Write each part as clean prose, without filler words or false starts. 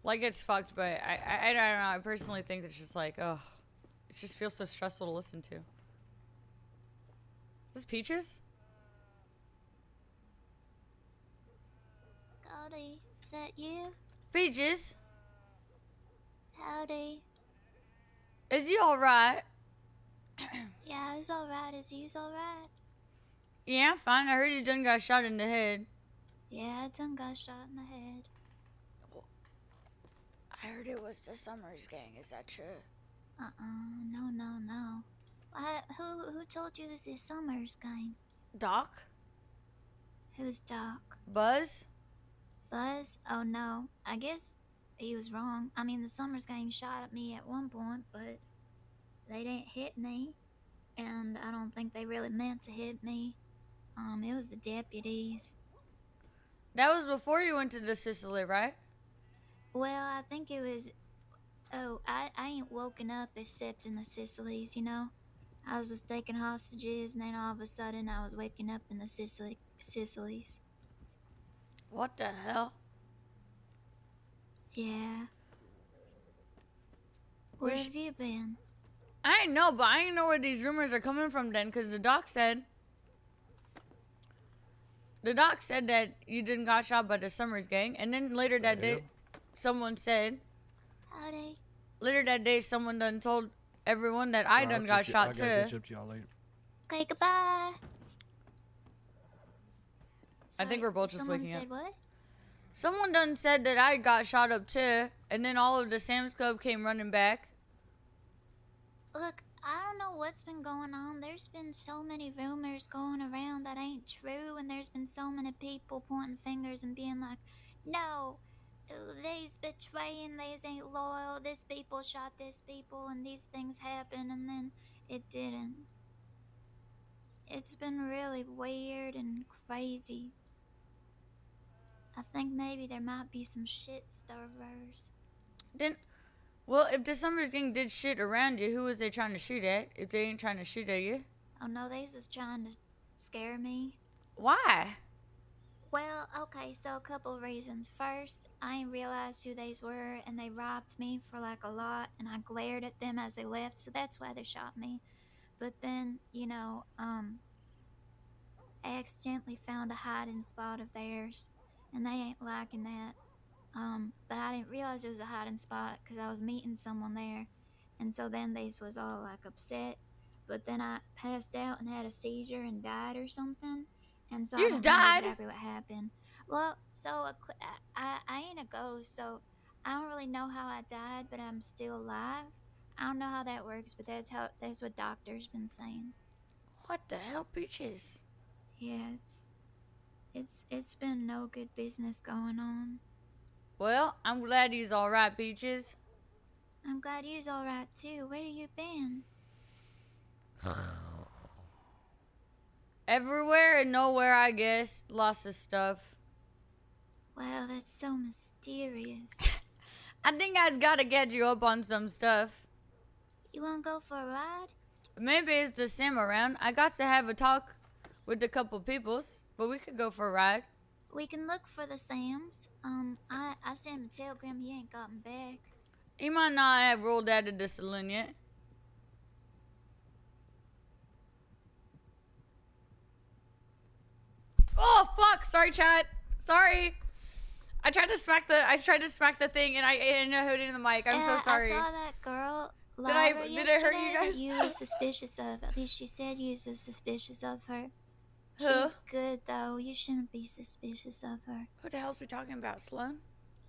Like, it's fucked, but I don't know. I personally think it's just like, oh, it just feels so stressful to listen to. Is this Peaches? Goldie, is that you? Peaches? Howdy. Is you alright? Yeah, it's alright. Is you's alright? Yeah, I'm fine. I heard you done got shot in the head. Yeah, I done got shot in the head. I heard it was the Summers gang. Is that true? No. Who told you it was the Summers gang? Doc? Who's Doc? Buzz? Buzz? Oh no, I guess he was wrong. I mean, the Summers gang shot at me at one point, but they didn't hit me, and I don't think they really meant to hit me. It was the deputies. That was before you went to the Sicily, right? Well, I think it was. Oh, I ain't woken up except in the Sicilies, you know? I was just taking hostages, and then all of a sudden I was waking up in the Sicilies. What the hell? Yeah. Where have you been? I ain't know, but I ain't know where these rumors are coming from then, because the doc said that you didn't got shot by the Summers gang, and then later that day, someone said, Howdy. later that day, someone done told everyone that I done got shot too. I gotta get you up to y'all later. Okay, goodbye. I think we're both just waking up. Someone said what? Someone done said that I got shot up too, and then all of the Sam's Club came running back. Look, I don't know what's been going on. There's been so many rumors going around that ain't true, and there's been so many people pointing fingers and being like, no, they's betraying, they's ain't loyal, this people shot this people, and these things happen, and then it didn't. It's been really weird and crazy. I think maybe there might be some shit stirrers. Well, if the Summers gang did shit around you, who was they trying to shoot at? If they ain't trying to shoot at you? Oh no, they's just trying to scare me. Why? Well, okay, so a couple of reasons. First, I didn't realize who they were, and they robbed me for like a lot, and I glared at them as they left, so that's why they shot me. But then, you know, I accidentally found a hiding spot of theirs, and they ain't liking that. But I didn't realize it was a hiding spot because I was meeting someone there, and so then they was all like upset. But then I passed out and had a seizure and died or something, and so You I just don't know died? exactly what happened. Well, so I ain't a ghost, so I don't really know how I died, but I'm still alive. I don't know how that works, but that's what doctors been saying. What the hell, Peaches? Yeah, it's been no good business going on. Well, I'm glad he's alright, Peaches. I'm glad you's alright too. Where you been? Everywhere and nowhere, I guess. Lots of stuff. Wow, that's so mysterious. I think I've got to get you up on some stuff. You wanna go for a ride? Maybe it's the Sam around. I got to have a talk with a couple peoples, but we could go for a ride. We can look for the Sams. I sent him a telegram. He ain't gotten back. He might not have rolled out of the saloon yet. Oh fuck! Sorry, chat. Sorry. I tried to smack the thing, and I ended up hitting the mic. I'm so sorry. I saw that girl. Did I hurt you guys? You were suspicious of. At least she said you were suspicious of her. Who? She's good though. You shouldn't be suspicious of her. Who the hell's we talking about, Sloan?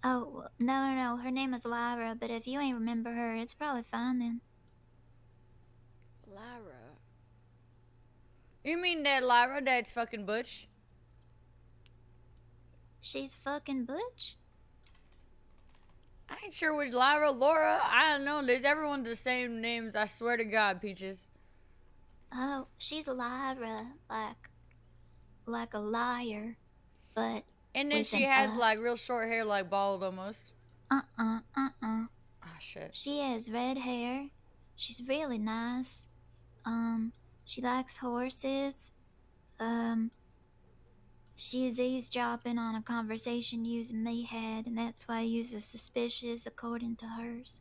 Oh no. Her name is Lyra. But if you ain't remember her, it's probably fine then. Lyra. You mean that Lyra that's fucking Butch? She's fucking Butch? I ain't sure which Lyra, Laura, I don't know. There's everyone's the same names, I swear to God, Peaches. Oh, she's Lyra, like a liar, but And then she has like real short hair, like bald almost. Oh shit. She has red hair. She's really nice. She likes horses. She's eavesdropping on a conversation you and me had, and that's why you was suspicious according to hers.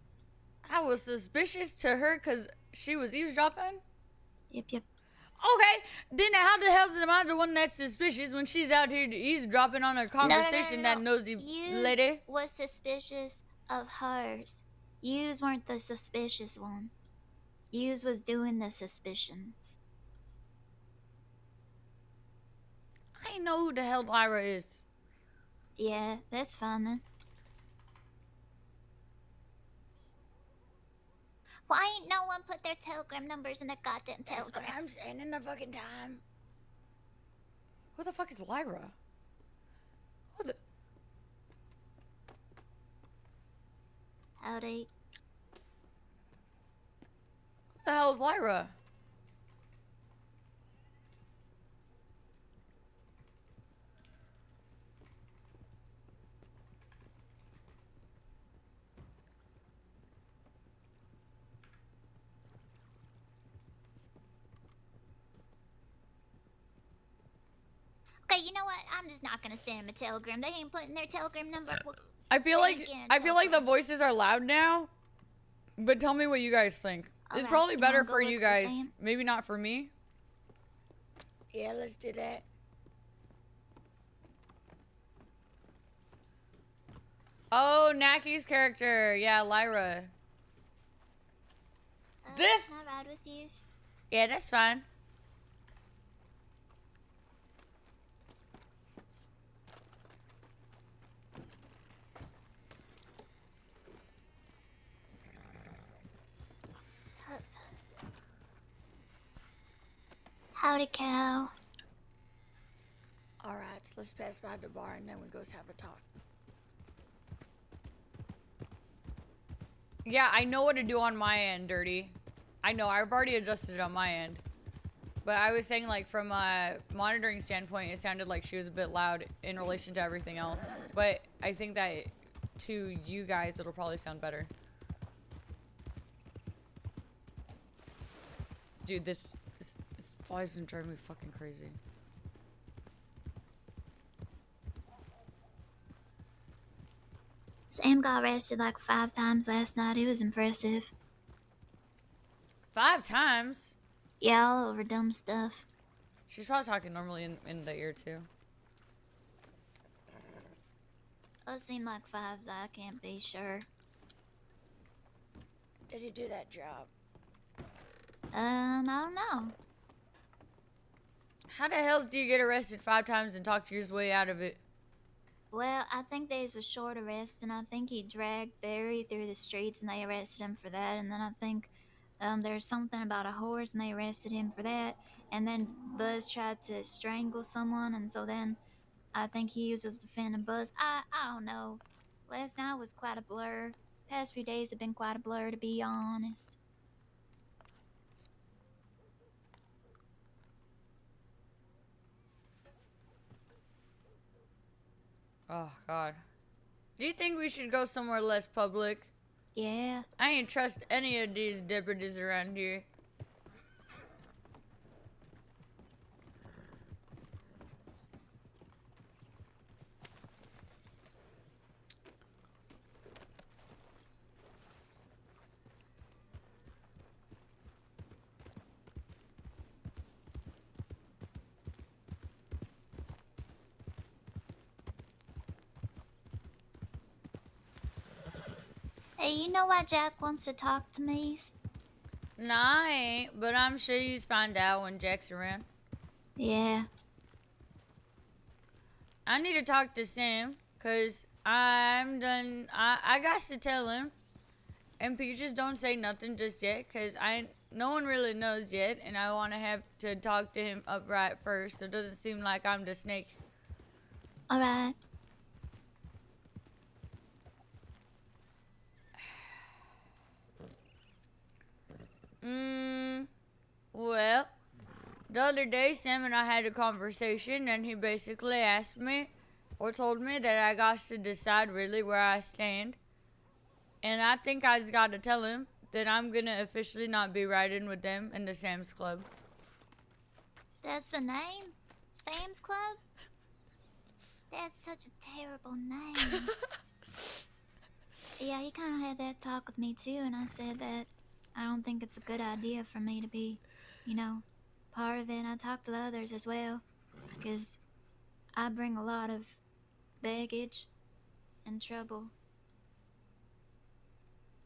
I was suspicious to her because she was eavesdropping? Yep. Okay, then how the hell am I the one that's suspicious when she's out here eavesdropping on a conversation that nosy lady? Was suspicious of hers. Yous weren't the suspicious one. Yous was doing the suspicions. I know who the hell Lyra is. Yeah, that's fine then. Why ain't no one put their telegram numbers in their goddamn telegrams? That's what I'm saying in the fucking time. Who the fuck is Lyra? Who the... Howdy. Who the hell is Lyra? Okay, you know what? I'm just not gonna send him a telegram. They ain't putting their telegram number. I feel like the voices are loud now. But tell me what you guys think. It's probably better for you guys. Maybe not for me. Yeah, let's do that. Oh, Naki's character. Yeah, Lyra. This. Can I ride with you? Yeah, that's fine. Howdy, cow. Alright, so let's pass by the bar and then we go have a talk. Yeah, I know what to do on my end, Dirty. I know, I've already adjusted it on my end. But I was saying, like, from a monitoring standpoint, it sounded like she was a bit loud in relation to everything else. But I think that to you guys, it'll probably sound better. Dude, this flies and drive me fucking crazy. Sam got arrested like 5 times last night. It was impressive. 5 times? Yeah, all over dumb stuff. She's probably talking normally in the ear too. It seemed like 5s. I can't be sure. Did he do that job? I don't know. How the hell do you get arrested 5 times and talk your way out of it? Well, I think these was short arrest, and I think he dragged Barry through the streets, and they arrested him for that. And then I think there's something about a horse, and they arrested him for that. And then Buzz tried to strangle someone, and so then I think he was defending Buzz. I don't know. Last night was quite a blur. Past few days have been quite a blur, to be honest. Oh, God. Do you think we should go somewhere less public? Yeah. I ain't trust any of these deputies around here. Hey, you know why Jack wants to talk to me? Nah, I ain't, but I'm sure you'll find out when Jack's around. Yeah. I need to talk to Sam, cause I'm done. I got to tell him. And Peaches don't say nothing just yet, cause no one really knows yet, and I want to have to talk to him upright first, so it doesn't seem like I'm the snake. All right. Well, the other day, Sam and I had a conversation, and he basically asked me, or told me that I got to decide really where I stand. And I think I just got to tell him that I'm going to officially not be riding with them in the Sam's Club. That's the name? Sam's Club? That's such a terrible name. Yeah, he kind of had that talk with me too, and I said that I don't think it's a good idea for me to be, you know, part of it. And I talked to the others as well, because I bring a lot of baggage and trouble.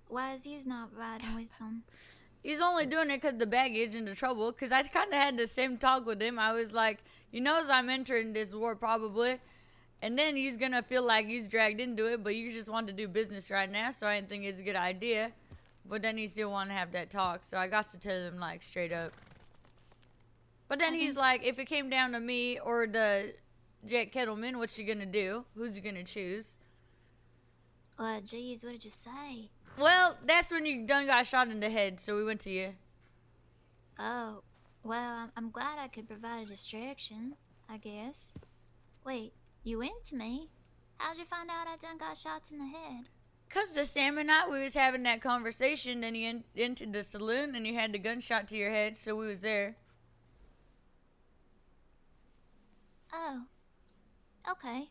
Why is you not riding with them? He's only doing it because the baggage and the trouble. Because I kind of had the same talk with him. I was like, he knows I'm entering this war probably. And then he's going to feel like he's dragged into it. But you just want to do business right now. So I didn't think it's a good idea. But then he still want to have that talk. So I got to tell him like straight up. But then he's like, if it came down to me or the Jack Kettleman, what's you going to do? Who's you going to choose? Geez, what did you say? Well, that's when you done got shot in the head, so we went to you. Oh, well, I'm glad I could provide a distraction, I guess. Wait, you went to me? How'd you find out I done got shots in the head? 'Cause the Sam and I, we was having that conversation, then you entered the saloon, and you had the gunshot to your head, so we was there. Oh, okay.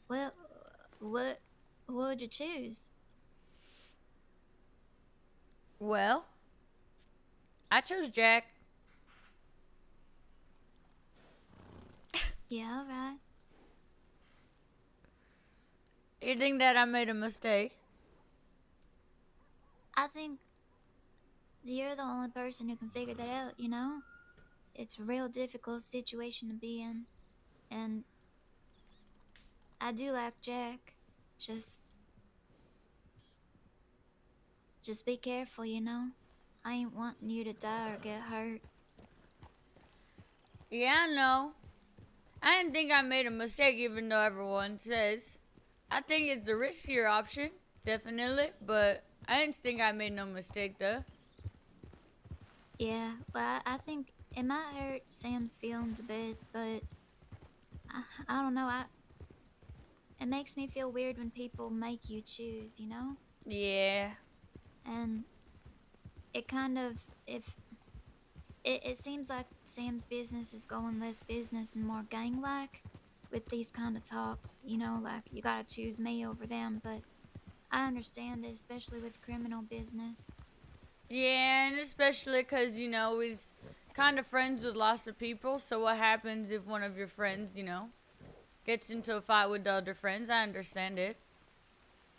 Well, what would you choose? Well, I chose Jack. Yeah, alright. You think that I made a mistake? I think you're the only person who can figure that out, you know? It's a real difficult situation to be in. And I do like Jack. Just be careful, you know? I ain't wanting you to die or get hurt. Yeah, I know. I didn't think I made a mistake, even though everyone says. I think it's the riskier option, definitely, but I didn't think I made no mistake, though. Yeah, well, I think it might hurt Sam's feelings a bit, but I don't know. It makes me feel weird when people make you choose, you know? Yeah. And it kind of, if it seems like Sam's business is going less business and more gang-like with these kind of talks, you know, like you gotta choose me over them, but I understand it, especially with criminal business. Yeah, and especially because, you know, he's kind of friends with lots of people, so what happens if one of your friends, you know, gets into a fight with the other friends? I understand it.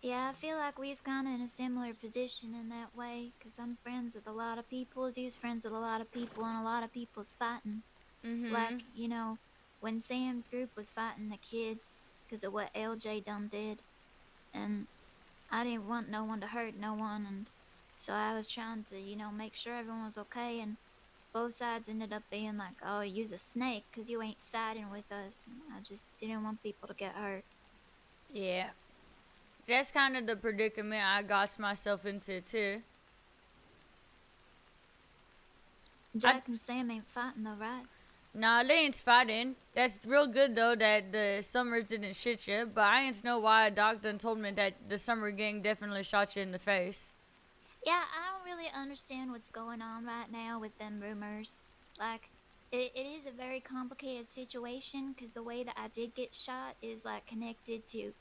Yeah, I feel like we's kind of in a similar position in that way, because I'm friends with a lot of people, he's friends with a lot of people, and a lot of people's fighting. Mm-hmm. Like, you know, when Sam's group was fighting the kids because of what LJ done did, and I didn't want no one to hurt no one, and so I was trying to, you know, make sure everyone was okay, and both sides ended up being like, oh, you's a snake because you ain't siding with us, and I just didn't want people to get hurt. Yeah. That's kind of the predicament I got myself into, too. Jack and Sam ain't fighting though, right? Nah, they ain't fighting. That's real good, though, that the Summers didn't shit you, but I ain't know why a doc done told me that the Summer gang definitely shot you in the face. Yeah, I don't really understand what's going on right now with them rumors. Like, it is a very complicated situation, because the way that I did get shot is, like, connected to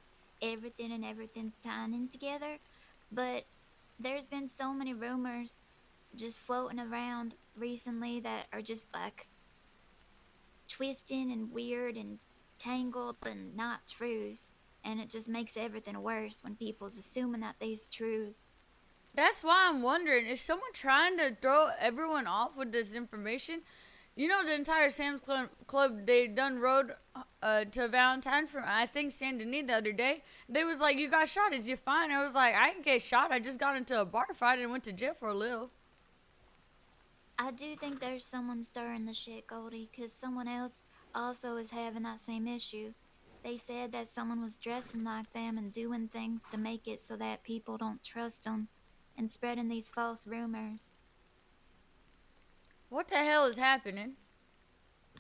everything, and everything's tying in together. But there's been so many rumors just floating around recently that are just, like, twisting and weird and tangled and not trues. And it just makes everything worse when people's assuming that these trues. That's why I'm wondering, is someone trying to throw everyone off with this information? You know, the entire Sam's Club, they done rode to Valentine from, I think, Saint Denis the other day. They was like, you got shot, is you fine? I was like, I didn't get shot, I just got into a bar fight and went to jail for a little. I do think there's someone stirring the shit, Goldie, because someone else also is having that same issue. They said that someone was dressing like them and doing things to make it so that people don't trust them, and spreading these false rumors. What the hell is happening?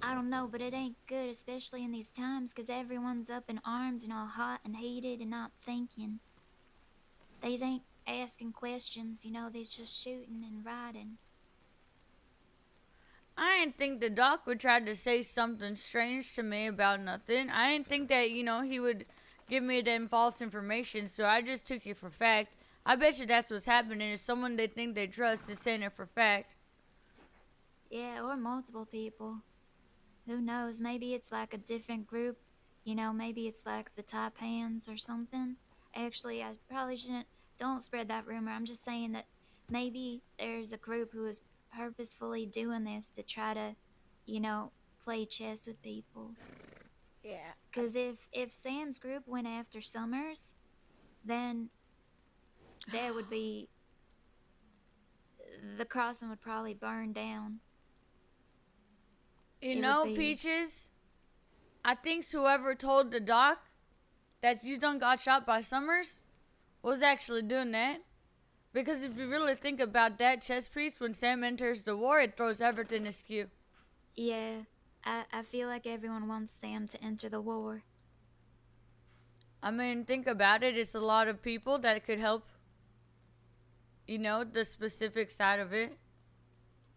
I don't know, but it ain't good, especially in these times, because everyone's up in arms and all hot and heated and not thinking. These ain't asking questions, you know, they's just shooting and riding. I didn't think the doc would try to say something strange to me about nothing. I didn't think that, he would give me them false information, so I just took it for fact. I bet you that's what's happening. Is someone they think they trust is saying it for fact. Yeah, or multiple people. Who knows? Maybe it's like a different group. Maybe it's like the top hands or something. Actually, I probably shouldn't. Don't spread that rumor. I'm just saying that maybe there's a group who is purposefully doing this to try to, play chess with people. Yeah. Because if Sam's group went after Summers, then there would be. The crossing would probably burn down. Peaches, I think whoever told the doc that you done got shot by Summers was actually doing that. Because if you really think about that chess piece, when Sam enters the war, it throws everything askew. Yeah, I feel like everyone wants Sam to enter the war. I mean, think about it. It's a lot of people that could help, the specific side of it.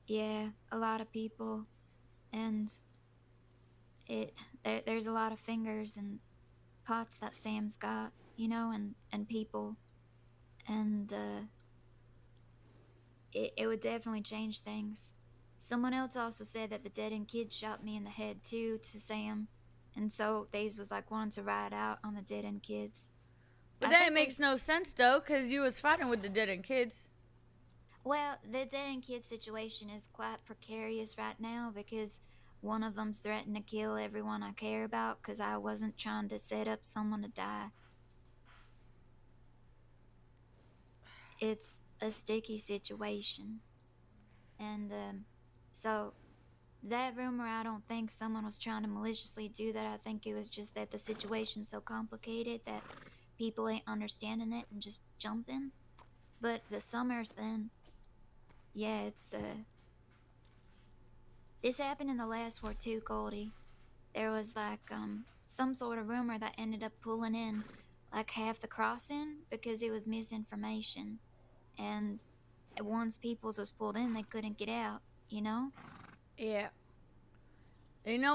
Yeah, a lot of people. And there's a lot of fingers and pots that Sam's got, and people. And it would definitely change things. Someone else also said that the dead end kid shot me in the head too, to Sam. And so Days was like wanting to ride out on the dead end kids. But that makes no sense though, because you was fighting with the dead end kids. Well, the dead end kid situation is quite precarious right now because one of them's threatened to kill everyone I care about because I wasn't trying to set up someone to die. It's a sticky situation. And, so that rumor, I don't think someone was trying to maliciously do that. I think it was just that the situation's so complicated that people ain't understanding it and just jumping. But the Summers then, yeah, it's, this happened in the last war too, Goldie. There was like, some sort of rumor that ended up pulling in like half the crossing because it was misinformation. And once people's was pulled in, they couldn't get out, Yeah.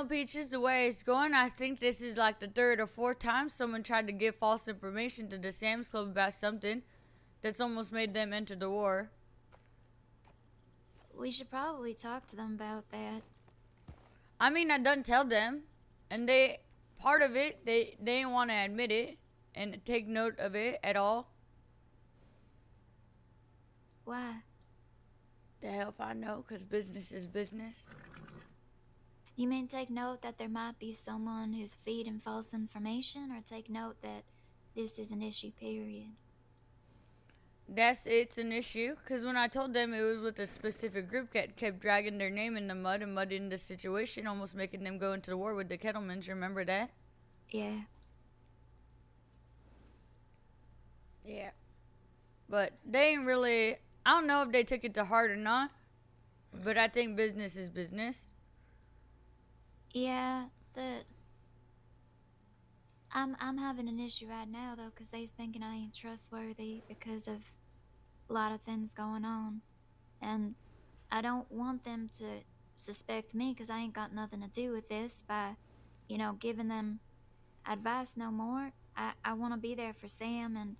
Peaches, the way it's going, I think this is like the third or fourth time someone tried to give false information to the Sam's Club about something that's almost made them enter the war. We should probably talk to them about that. I mean, I done tell them, and part of it, they didn't want to admit it and take note of it at all. Why? The hell if I know, because business is business. You mean take note that there might be someone who's feeding false information, or take note that this is an issue, period? It's an issue, because when I told them it was with a specific group that kept dragging their name in the mud and muddying the situation, almost making them go into the war with the Kettlemans. Remember that? Yeah. Yeah. But they ain't really... I don't know if they took it to heart or not, but I think business is business. Yeah, I'm having an issue right now though, cause they's thinking I ain't trustworthy because of a lot of things going on, and I don't want them to suspect me, cause I ain't got nothing to do with this by, giving them advice no more. I want to be there for Sam, and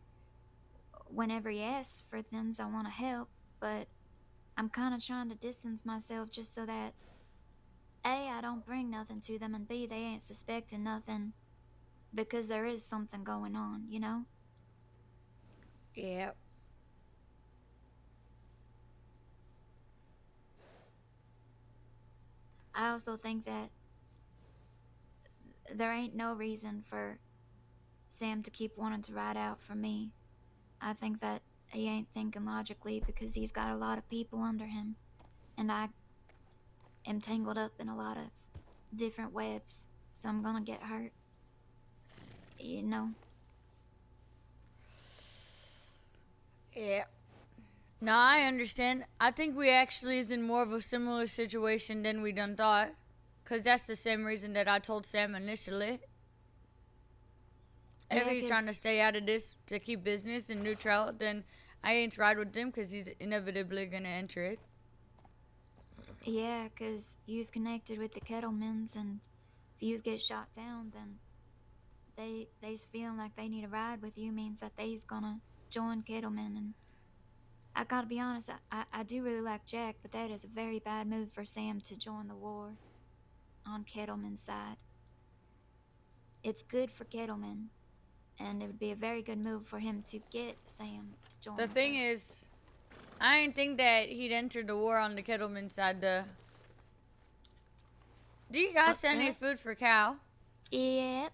whenever he asks for things, I want to help, but I'm kind of trying to distance myself just so that A, I don't bring nothing to them, and B, they ain't suspecting nothing because there is something going on, Yeah. I also think that there ain't no reason for Sam to keep wanting to ride out for me. I think that he ain't thinking logically because he's got a lot of people under him, and I am tangled up in a lot of different webs, so I'm gonna get hurt. Yeah. No, I understand. I think we actually is in more of a similar situation than we done thought. Because that's the same reason that I told Sam initially. If he's trying to stay out of this to keep business and neutral, then I ain't ride with him because he's inevitably going to enter it. Yeah, 'cause you's connected with the Kettlemans, and if yous get shot down, then they's feeling like they need a ride with you means that they's gonna join Kettleman. And I gotta be honest, I do really like Jack, but that is a very bad move for Sam to join the war on Kettleman's side. It's good for Kettleman, and it would be a very good move for him to get Sam to join. The thing is, I didn't think that he'd enter the war on the Kettleman side, though. Do you guys send any food for Cal? Yep.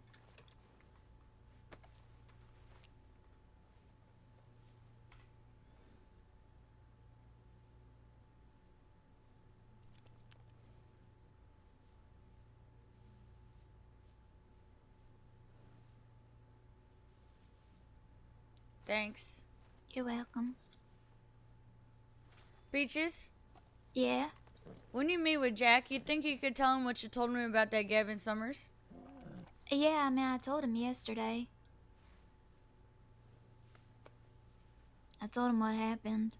Thanks. You're welcome. Peaches? Yeah? When you meet with Jack, you think you could tell him what you told me about that Gavin Summers? Yeah, I mean, I told him yesterday. I told him what happened.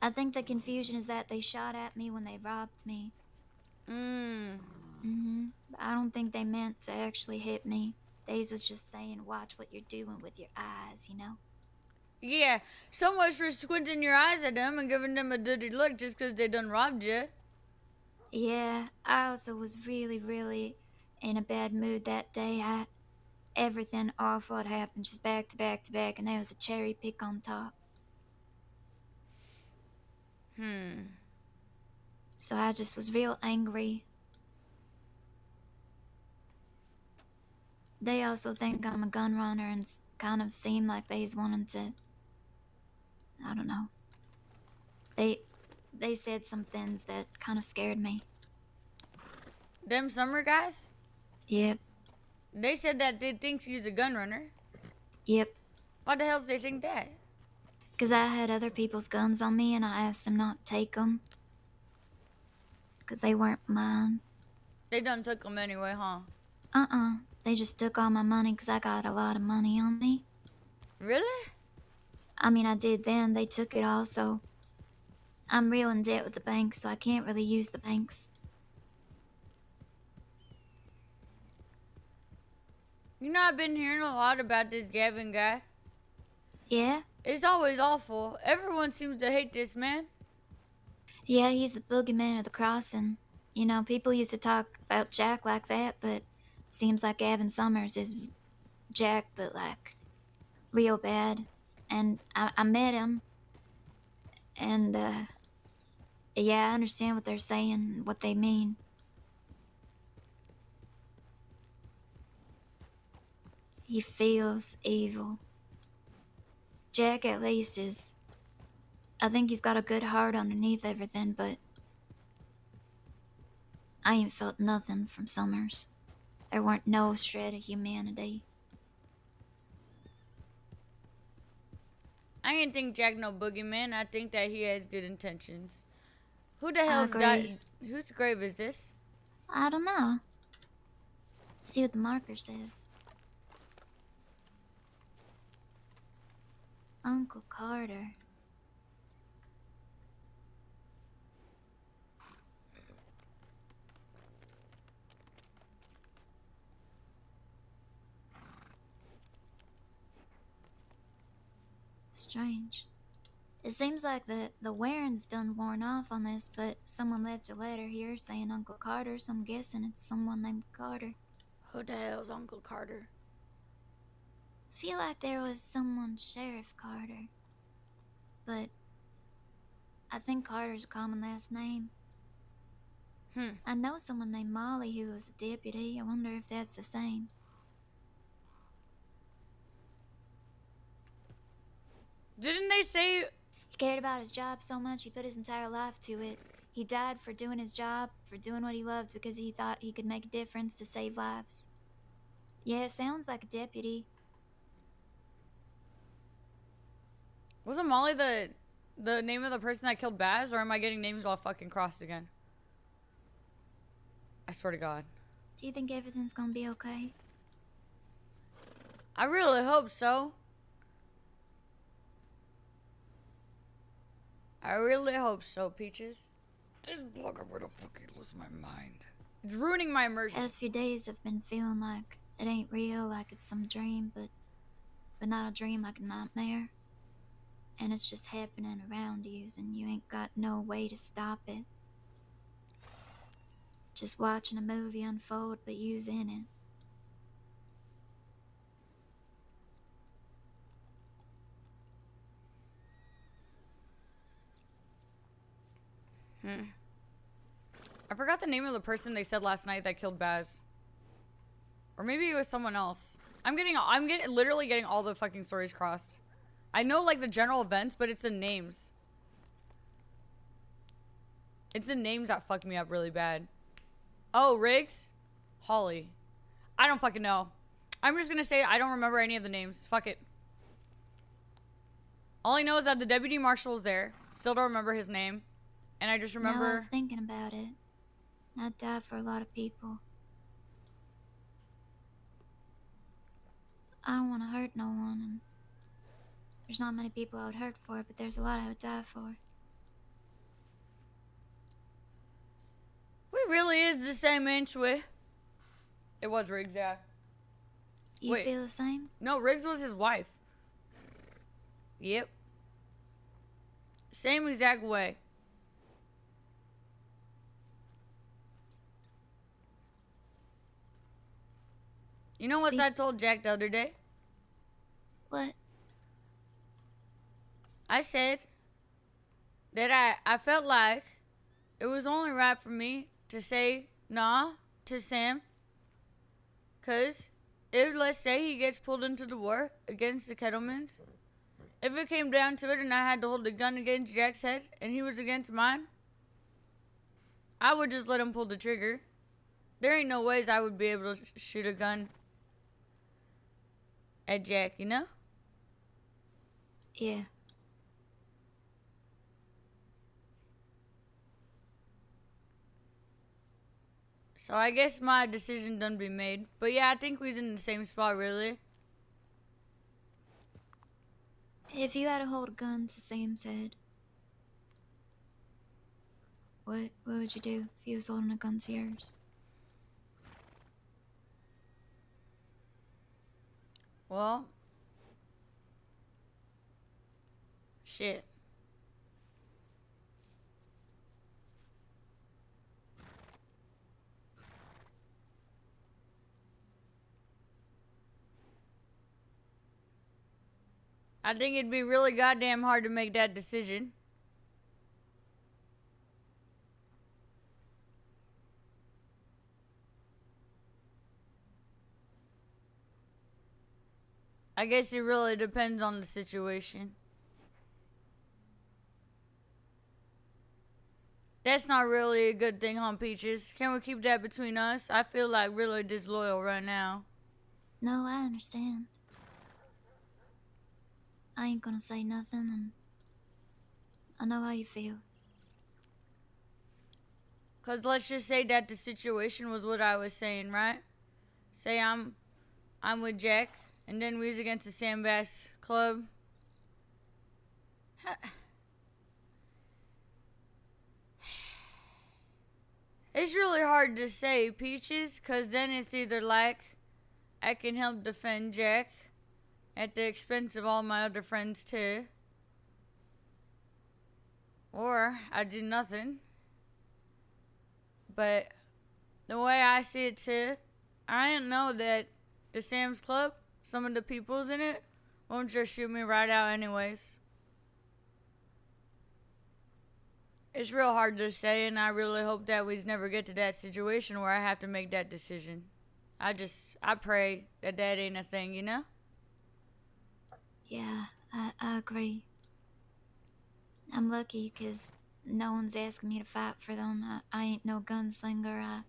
I think the confusion is that they shot at me when they robbed me. But I don't think they meant to actually hit me. They was just saying, watch what you're doing with your eyes, you know? Yeah, so much for squinting your eyes at them and giving them a dirty look just 'cause they done robbed you. Yeah, I also was really, really in a bad mood that day. Everything awful had happened just back to back to back, and there was a cherry pick on top. So I just was real angry. They also think I'm a gun runner and kind of seem like they's wanting to, I don't know. They said some things that kind of scared me. Them summer guys? Yep. They said that they think you's a gun runner. Yep. Why the hell's they think that? 'Cause I had other people's guns on me and I asked them not to take them. 'Cause they weren't mine. They done took them anyway, huh? They just took all my money 'cause I got a lot of money on me. Really? I mean, I did then. They took it all, so I'm real in debt with the bank, so I can't really use the banks. You know, I've been hearing a lot about this Gavin guy. Yeah? It's always awful. Everyone seems to hate this man. Yeah, he's the boogeyman of the crossing. You know, people used to talk about Jack like that, but seems like Gavin Summers is Jack, but like real bad. And I met him, and yeah, I understand what they're saying, what they mean. He feels evil. Jack, at least, is... I think he's got a good heart underneath everything, but... I ain't felt nothing from Summers. There weren't no shred of humanity. I ain't think Jack no boogeyman. I think that he has good intentions. Who the hell's agree. died? Whose grave is this? I don't know. Let's see what the marker says. Uncle Carter. Strange. It seems like the wearing's done worn off on this, but someone left a letter here saying Uncle Carter, so I'm guessing it's someone named Carter. Who the hell's Uncle Carter? I feel like there was someone Sheriff Carter, but I think Carter's a common last name. I know someone named Molly who was a deputy. I wonder if that's the same. Didn't they say... He cared about his job so much he put his entire life to it. He died for doing his job, for doing what he loved, because he thought he could make a difference to save lives. Yeah, it sounds like a deputy. Wasn't Molly the name of the person that killed Baz, or am I getting names all fucking crossed again? I swear to God. Do you think everything's gonna be okay? I really hope so. I really hope so, Peaches. This book, I'm gonna fucking lose my mind. It's ruining my immersion. Past few days I've been feeling like it ain't real, like it's some dream, but not a dream, like a nightmare. And it's just happening around you, and you ain't got no way to stop it. Just watching a movie unfold, but you's in it. I forgot the name of the person they said last night that killed Baz. Or maybe it was someone else. I'm literally getting all the fucking stories crossed. I know like the general events, but it's the names. It's the names that fuck me up really bad. Oh, Riggs? Holly. I don't fucking know. I'm just gonna say I don't remember any of the names. Fuck it. All I know is that the deputy marshal was there. Still don't remember his name. And I just remember... Now I was thinking about it. I'd die for a lot of people. I don't want to hurt no one, and there's not many people I would hurt for, but there's a lot I would die for. We really is the same, ain't we? It was Riggs, yeah. You feel the same? No, Riggs was his wife. Yep. Same exact way. You know what I told Jack the other day? What? I said that I felt like it was only right for me to say nah to Sam. Cause if, let's say, he gets pulled into the war against the Kettlemans, if it came down to it and I had to hold the gun against Jack's head and he was against mine, I would just let him pull the trigger. There ain't no ways I would be able to shoot a gun at Jack, you know? Yeah. So I guess my decision done be made. But yeah, I think we's in the same spot, really. If you had to hold a gun to Sam's head, what would you do if he was holding a gun to yours? Well, shit. I think it'd be really goddamn hard to make that decision. I guess it really depends on the situation. That's not really a good thing, huh, Peaches? Can we keep that between us? I feel like really disloyal right now. No, I understand. I ain't gonna say nothing, and I know how you feel. Cause let's just say that the situation was what I was saying, right? Say I'm with Jack, and then we was against the Sandbass Club. It's really hard to say, Peaches, cause then it's either like I can help defend Jack at the expense of all my other friends too, or I do nothing. But the way I see it too, I didn't know that the Sam's Club, some of the peoples in it, won't just shoot me right out anyways. It's real hard to say, and I really hope that we never get to that situation where I have to make that decision. I pray that that ain't a thing, you know? Yeah, I agree. I'm lucky because no one's asking me to fight for them. I ain't no gunslinger.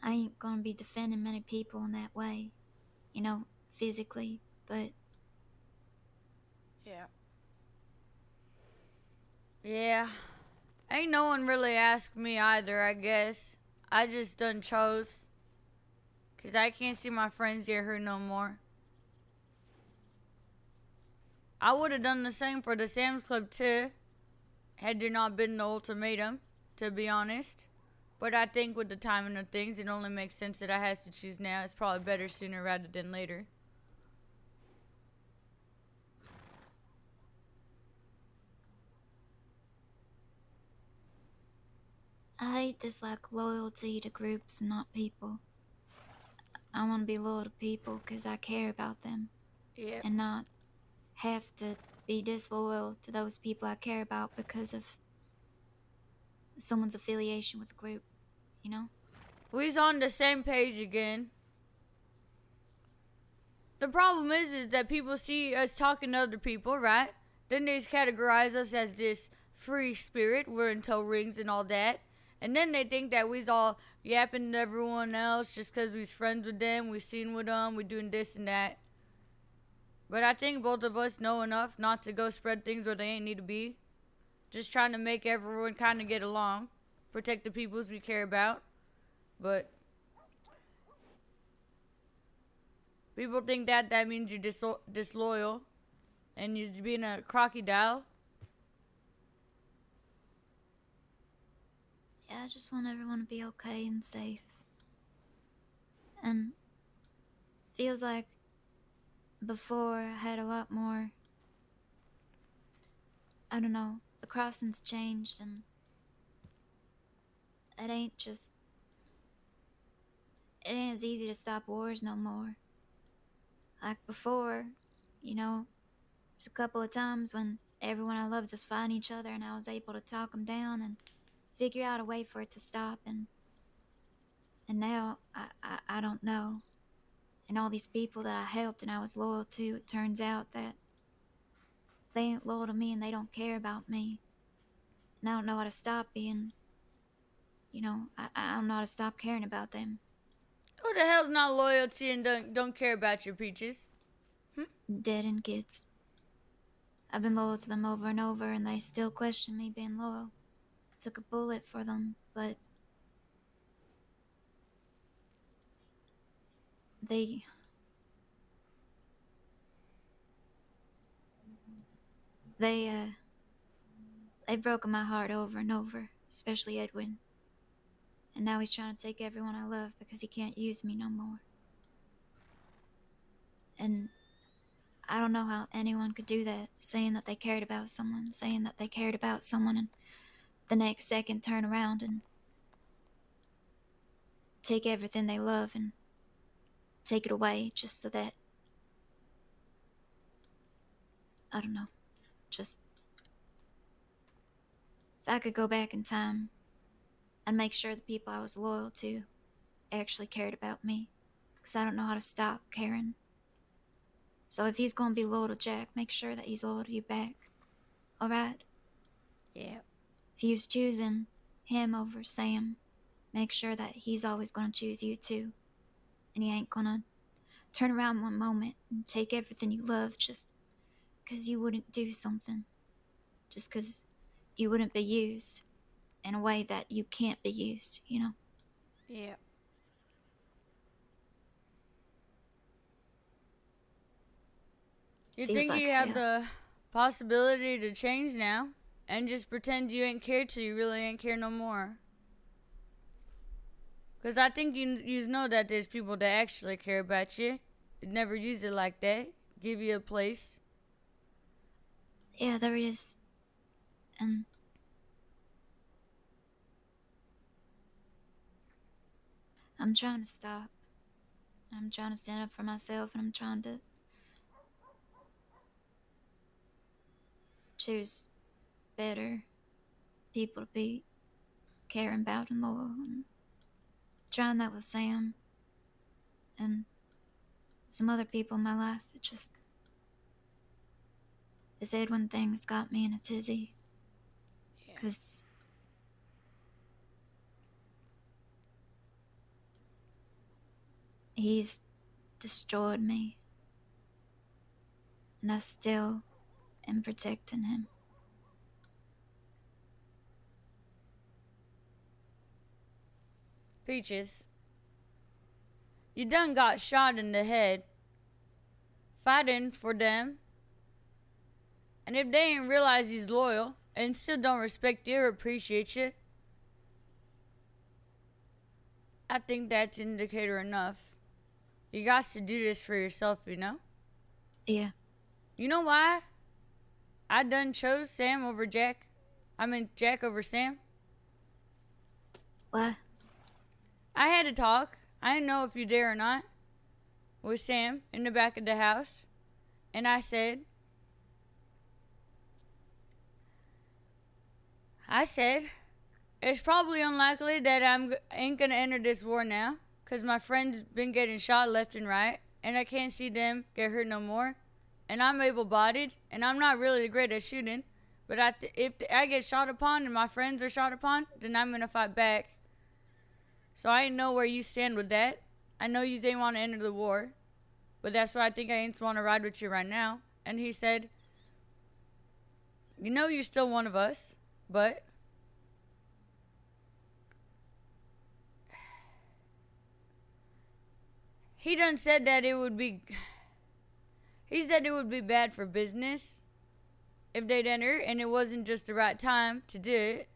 I ain't gonna be defending many people in that way. You know, physically, but... Yeah. Yeah. Ain't no one really asked me either, I guess. I just done chose. Cause I can't see my friends get hurt no more. I would have done the same for the Sam's Club too. had there not been the ultimatum, to be honest. But I think with the timing of things, it only makes sense that I has to choose now. It's probably better sooner rather than later. I hate this like loyalty to groups and not people. I want to be loyal to people because I care about them. Yeah. And not have to be disloyal to those people I care about because of someone's affiliation with the group, you know? We's on the same page again. The problem is that people see us talking to other people, right? Then they categorize us as this free spirit, we're in toe rings and all that. And then they think that we's all yapping to everyone else just because we's friends with them, we seen with them, we doing this and that. But I think both of us know enough not to go spread things where they ain't need to be. Just trying to make everyone kind of get along. Protect the peoples we care about. But people think that means you're disloyal. And you're being a crocodile. Yeah, I just want everyone to be okay and safe. And feels like before I had a lot more, I don't know, the crossing's changed and it ain't as easy to stop wars no more. Like before, you know, there's a couple of times when everyone I loved just fighting each other and I was able to talk them down and figure out a way for it to stop, and now I don't know. And all these people that I helped and I was loyal to, it turns out that they ain't loyal to me and they don't care about me. And I don't know how to stop being, you know, I don't know how to stop caring about them. Who the hell's not loyal to you and don't care about your peaches? Dead end kids. I've been loyal to them over and over and they still question me being loyal. Took a bullet for them, but they broken my heart over and over, especially Edwin. And now he's trying to take everyone I love because he can't use me no more. And I don't know how anyone could do that, saying that they cared about someone, and the next second turn around and take everything they love and take it away just so that, I don't know, just, if I could go back in time, I'd make sure the people I was loyal to actually cared about me, because I don't know how to stop caring. So if he's gonna be loyal to Jack, make sure that he's loyal to you back. Alright? Yeah. If he's choosing him over Sam, make sure that he's always gonna choose you too. And he ain't gonna turn around one moment and take everything you love just because you wouldn't do something. Just because you wouldn't be used in a way that you can't be used, you know? Yeah. You think like you have hell. the possibility to change now and just pretend you ain't care till you really ain't care no more? Because I think you know that there's people that actually care about you. Never use it like that. Give you a place. Yeah, there is. And I'm trying to stop. I'm trying to stand up for myself, and I'm trying to choose better people to be caring about and loyal. And trying that with Sam and some other people in my life. It just, this Edwin thing has got me in a tizzy. Because he's destroyed me. And I still am protecting him. Peaches, you done got shot in the head fighting for them. And if they ain't realize he's loyal and still don't respect you or appreciate you, I think that's indicator enough. You got to do this for yourself, you know? Yeah. You know why I done chose Sam over Jack? I mean, Jack over Sam? Why? I had a talk, I didn't know if you dare or not, with Sam in the back of the house. And I said, it's probably unlikely that ain't gonna enter this war now, cause my friends been getting shot left and right, and I can't see them get hurt no more. And I'm able-bodied, and I'm not really great at shooting, but if I get shot upon and my friends are shot upon, then I'm gonna fight back. So I know where you stand with that. I know you ain't want to enter the war, but that's why I think I ain't want to ride with you right now. And he said, you know you're still one of us, but he done said that it would be, he said it would be bad for business if they'd enter, and it wasn't just the right time to do it.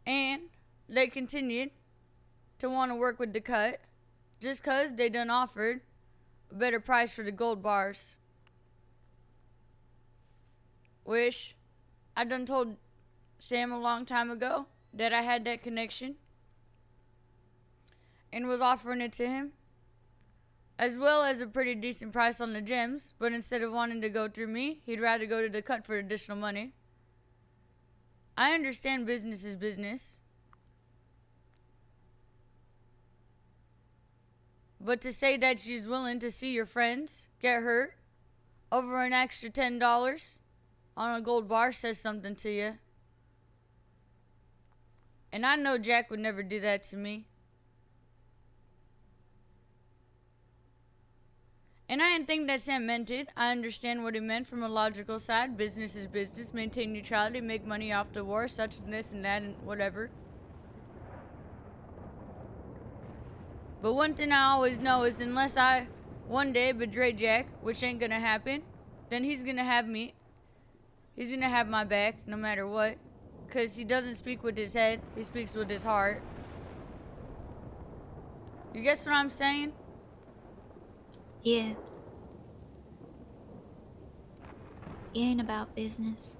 And they continued to want to work with the cut just cause they done offered a better price for the gold bars. Which I done told Sam a long time ago that I had that connection and was offering it to him, as well as a pretty decent price on the gems, but instead of wanting to go through me, he'd rather go to the cut for additional money. I understand business is business, but to say that she's willing to see your friends get hurt over an extra $10 on a gold bar says something to you. And I know Jack would never do that to me. And I didn't think that Sam meant it. I understand what he meant from a logical side. Business is business. Maintain neutrality. Make money off the war. Such and this and that and whatever. But one thing I always know is unless I one day betray Jack, which ain't gonna happen, then he's gonna have me. He's gonna have my back no matter what. Because he doesn't speak with his head. He speaks with his heart. You guess what I'm saying? Yeah. It ain't about business.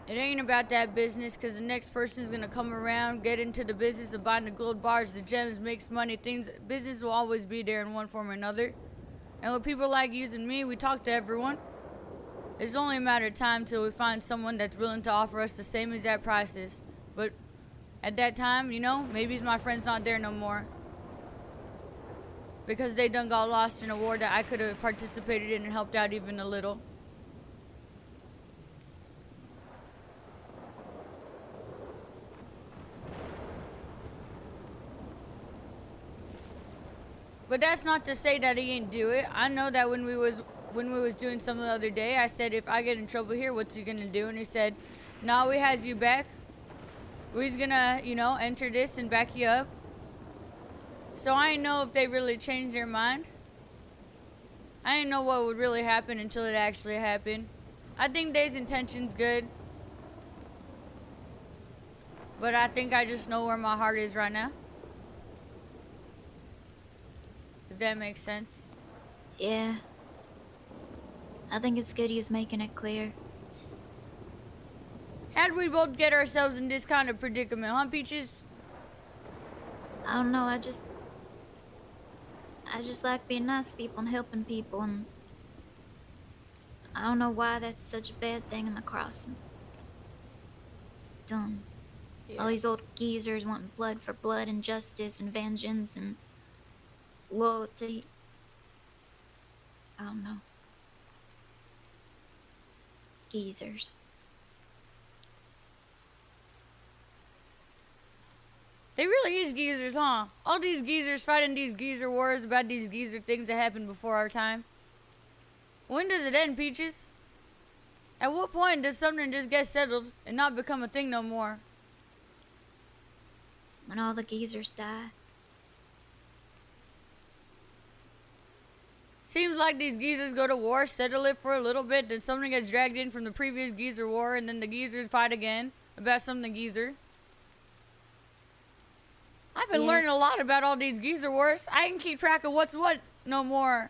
It ain't about that business, because the next person's gonna come around, get into the business of buying the gold bars, the gems, makes money, things. Business will always be there in one form or another. And with people like you and me, we talk to everyone. It's only a matter of time till we find someone that's willing to offer us the same exact prices. But at that time, you know, maybe my friend's not there no more. Because they done got lost in a war that I could have participated in and helped out even a little. But that's not to say that he ain't do it. I know that when we was doing something the other day, I said, if I get in trouble here, what's he gonna do? And he said, no, we has you back. We's gonna, you know, enter this and back you up. So I didn't know if they really changed their mind. I didn't know what would really happen until it actually happened. I think they's intention's good. But I think I just know where my heart is right now. If that makes sense. Yeah. I think it's good he's making it clear. How'd we both get ourselves in this kind of predicament, huh, Peaches? I don't know, I just like being nice to people and helping people, and I don't know why that's such a bad thing in the crossing. It's dumb. Yeah. All these old geezers wanting blood for blood and justice and vengeance and loyalty. I don't know. Geezers. They really is geezers, huh? All these geezers fighting these geezer wars about these geezer things that happened before our time. When does it end, Peaches? At what point does something just get settled and not become a thing no more? When all the geezers die. Seems like these geezers go to war, settle it for a little bit, then someone gets dragged in from the previous geezer war, and then the geezers fight again about something geezer. I've been learning a lot about all these geezer wars. I can keep track of what's what no more.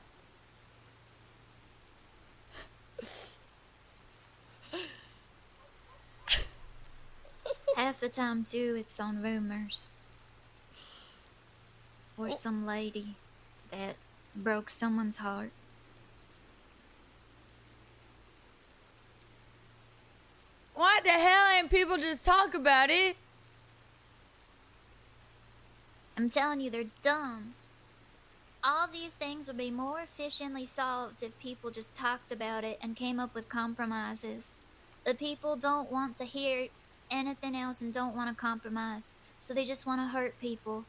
Half the time, too, it's on rumors. Or some lady that broke someone's heart. Why the hell ain't people just talk about it? I'm telling you, they're dumb. All these things would be more efficiently solved if people just talked about it and came up with compromises. The people don't want to hear anything else and don't want to compromise, so they just want to hurt people.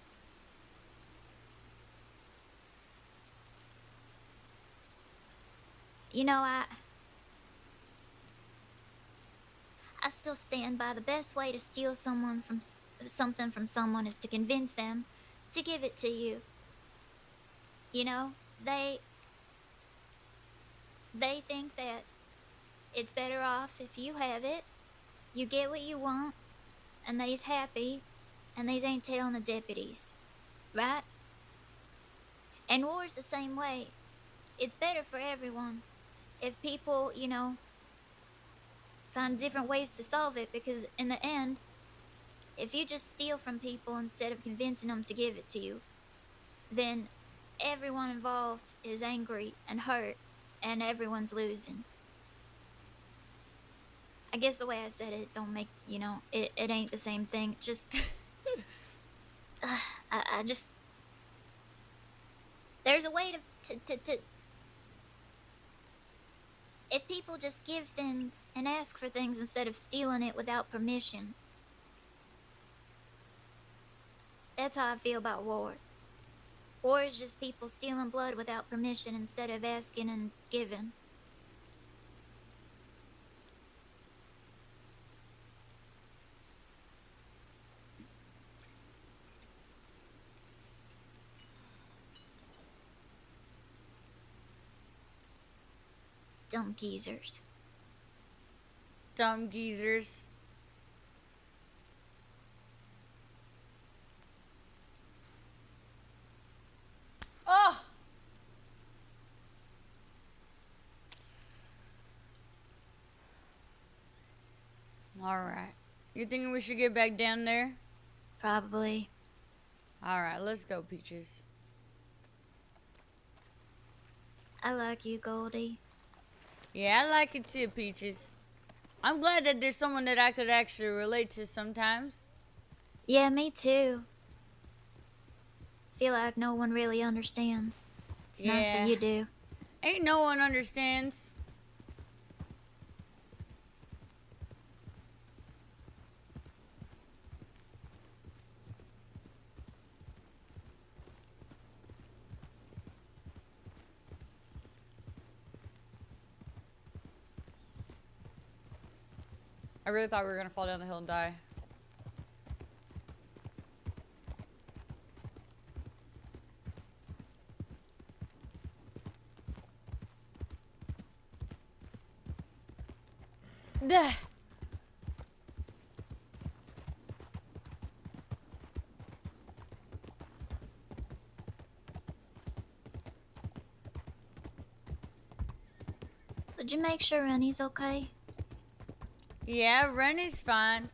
You know, I still stand by the best way to steal something from someone is to convince them to give it to you. You know, they think that it's better off if you have it, you get what you want, and they's happy, and they's ain't telling the deputies, right? And war's the same way. It's better for everyone if people, you know, find different ways to solve it, because in the end, if you just steal from people instead of convincing them to give it to you, then everyone involved is angry and hurt, and everyone's losing. I guess the way I said it don't make, you know, it ain't the same thing. Just, I just, there's a way to if people just give things and ask for things instead of stealing it without permission. That's how I feel about war. War is just people stealing blood without permission instead of asking and giving. Dumb geezers. Dumb geezers. Oh! Alright. You think we should get back down there? Probably. Alright, let's go, Peaches. I like you, Goldie. Yeah, I like it too, Peaches. I'm glad that there's someone that I could actually relate to sometimes. Yeah, me too. Feel like no one really understands. It's nice that you do. Ain't no one understands. I really thought we were gonna fall down the hill and die. Duh. Did you make sure Rennie's okay? Yeah, Rennie's fine.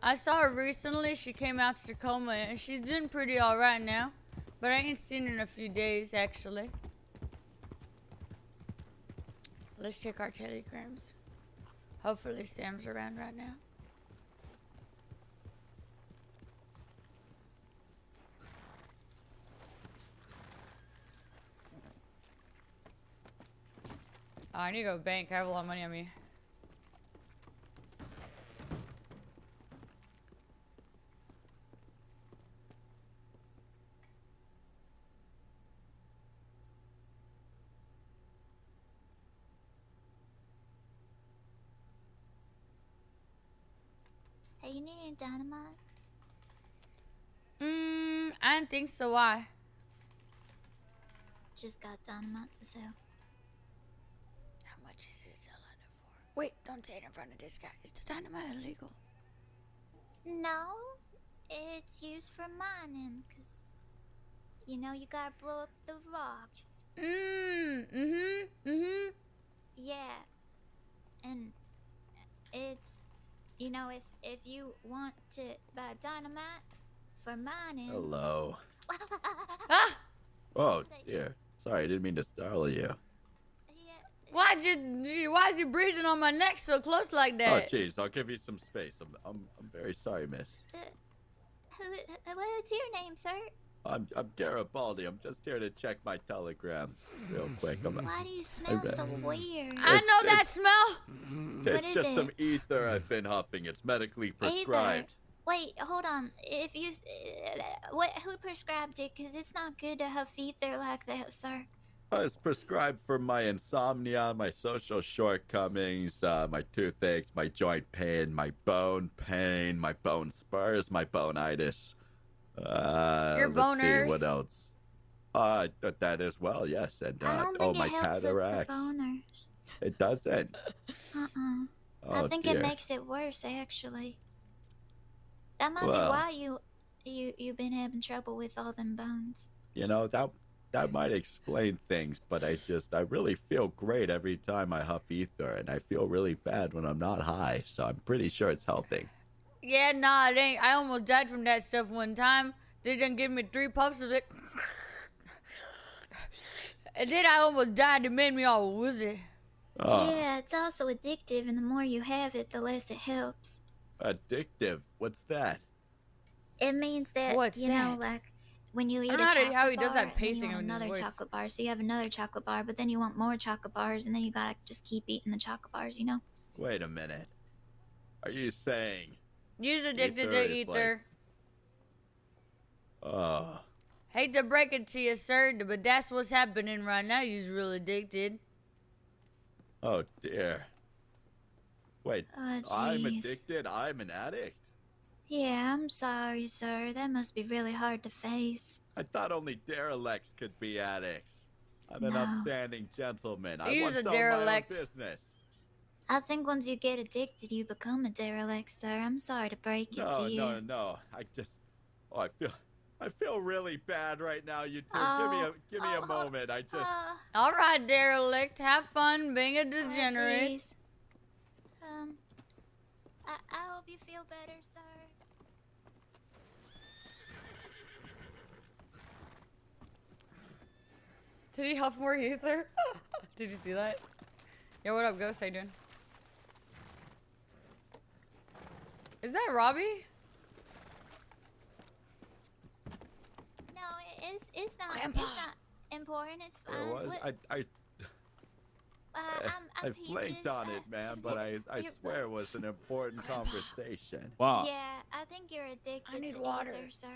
I saw her recently. She came out to Tacoma and she's doing pretty alright now. But I ain't seen her in a few days, actually. Let's check our telegrams. Hopefully Sam's around right now. Oh, I need to go bank. I have a lot of money on me. Hey, you need any dynamite? I don't think so. Why? Just got dynamite to sell. Wait, don't say it in front of this guy. Is the dynamite illegal? No, it's used for mining, cause you know you gotta blow up the rocks. Yeah, and it's, you know, if you want to buy dynamite for mining. Hello. Ah! Oh, dear. Sorry, I didn't mean to startle you. Why is you breathing on my neck so close like that? Oh, jeez, I'll give you some space. I'm very sorry, miss. What's your name, sir? I'm Garibaldi. I'm just here to check my telegrams real quick. Why do you smell so weird? I know that smell. It's just some ether I've been huffing. It's medically prescribed. Ether. Wait, hold on. If you, who prescribed it? Cause it's not good to huff ether like that, sir. It's prescribed for my insomnia, my social shortcomings, my toothaches, my joint pain, my bone pain, my bone spurs, my bonitis. Your let's see, boners. what else? That as well, yes. And I don't think my it helps cataracts. with the boners. It doesn't. Oh, I think dear. it makes it worse, actually. That might be Well. why you've been having trouble with all them bones. You know, that might explain things, but I really feel great every time I huff ether, and I feel really bad when I'm not high, so I'm pretty sure it's helping. Yeah, nah, it ain't. I almost died from that stuff one time. They done give me 3 puffs of it. And then I almost died. It made me all woozy. Yeah, it's also addictive, and the more you have it, the less it helps. Addictive? What's that? It means that, What's you know, that? like, when you eat I a don't know chocolate how he does bar, that pacing and then you of want his another voice. chocolate bar, so you have another chocolate bar, but then you want more chocolate bars, and then you gotta just keep eating the chocolate bars, you know? Wait a minute. Are you saying... You's addicted Ether to is ether. Oh. Hate to break it to you, sir, but that's what's happening right now. You's real addicted. Oh, dear. Wait, Oh, I'm jeez. addicted? I'm an addict? Yeah, I'm sorry, sir. That must be really hard to face. I thought only derelicts could be addicts. I'm an No. upstanding gentleman. I He's once a owned my own derelict. business. I think once you get addicted, you become a derelict, sir. I'm sorry to break it to you. No. Oh, I feel really bad right now, you two. Oh, Give me a moment. I just... All right, derelict. Have fun being a Oh, degenerate. jeez. I hope you feel better, sir. Did he huff more ether? Did you see that? Yo, what up, Ghost? How you doing? Is that Robbie? No, it's not. Grandpa. It's not important. It's fine. It was. What- I'm I blanked Peaches. on it, man, but I you're- swear it was an important conversation. Wow. Yeah, I think you're addicted need to water. ether, sir.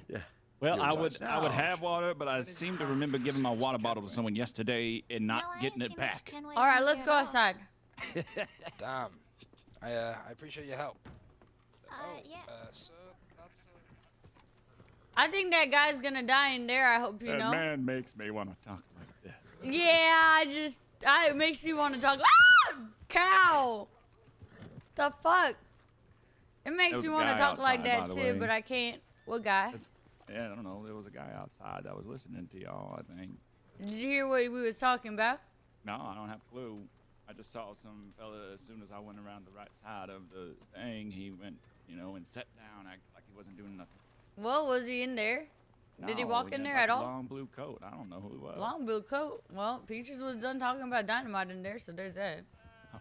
Yeah. Well, You're I right. would have water, but I seem to remember giving my water bottle to someone yesterday and not No, I getting ain't it seen Miss back. Kenway All right, around let's here go at all. outside. Damn. I appreciate your help. Yeah. Sir, that's I think that guy's gonna die in there. I hope you That know. man makes me want to talk like this. Yeah, it makes me want to talk. Ah, cow. The fuck? It makes There was me a want to guy talk like outside, that by the too, way. but I can't. What guy? Yeah, I don't know. There was a guy outside that was listening to y'all, I think. Did you hear what we was talking about? No, I don't have a clue. I just saw some fella as soon as I went around the right side of the thing. He went, and sat down, acted like he wasn't doing nothing. Well, was he in there? Did he No, walk in had there like at a all? Long blue coat. I don't know who it was. Long blue coat. Well, Peaches was done talking about dynamite in there, so there's that. Oh.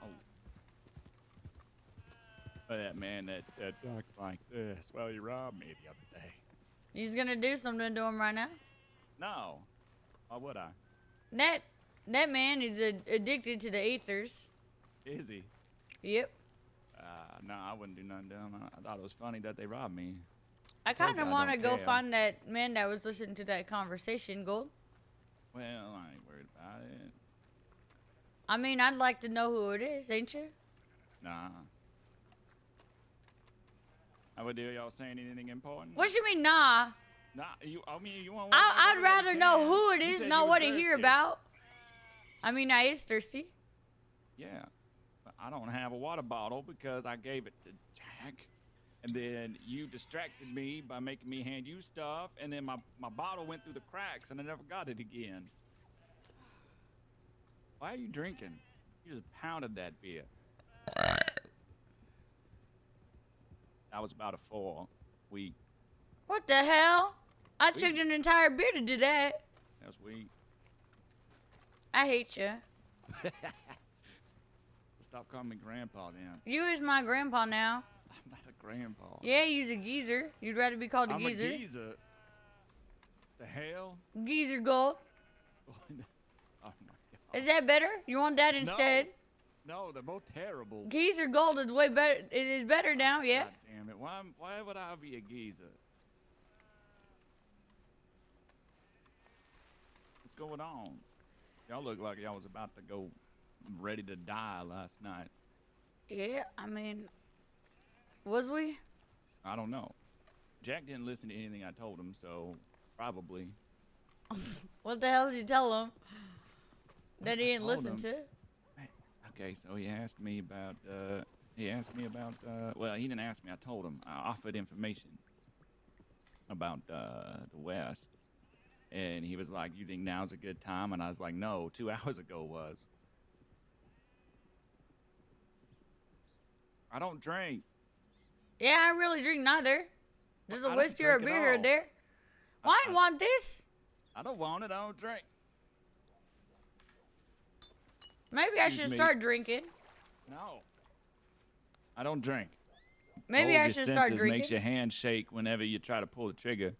But that man that talks like this, well, he robbed me the other day. He's gonna do something to him right now. No. Why would I? That man is addicted to the ethers. Is he? Yep. No, I wouldn't do nothing to him. I thought it was funny that they robbed me. I Told kind you of I want to don't go care. find that man that was listening to that conversation, Gold. Well, I ain't worried about it. I mean, I'd like to know who it is, ain't you? Nah. I would do y'all saying anything important? What you mean, nah? Nah, you want I'd rather know who it You is, said not you was what to hear thirsty. about. I mean, I is thirsty. Yeah. I don't have a water bottle because I gave it to Jack. And then you distracted me by making me hand you stuff. And then my bottle went through the cracks and I never got it again. Why are you drinking? You just pounded that beer. That was about a 4 week. What the hell? I chugged an entire beer to do that. That's weak. I hate you. Stop calling me grandpa then. You is my grandpa now. I'm not a grandpa. Yeah, you's a geezer. You'd rather be called a geezer. I'm a geezer. The hell? Geezer Gold. Oh my god. Is that better? You want that instead? No, they're both terrible. Geezer Gold is way better. It is better now, yeah. God damn it. Why would I be a geezer? What's going on? Y'all look like y'all was about to go ready to die last night. Yeah, I mean, was we? I don't know. Jack didn't listen to anything I told him, so probably. What the hell did you tell him that he didn't listen to? Okay, so he asked me about, well, he didn't ask me, I told him. I offered information about the West. And he was like, you think now's a good time? And I was like, no, 2 hours ago was. I don't drink. Yeah, I really drink neither. There's a I don't whiskey or a drink at beer here or all. there. Why I want this? I don't want it, I don't drink. Maybe I Excuse should me. start drinking. No. I don't drink. Maybe I Your should start senses drinking. makes your hand shake whenever you try to pull the trigger.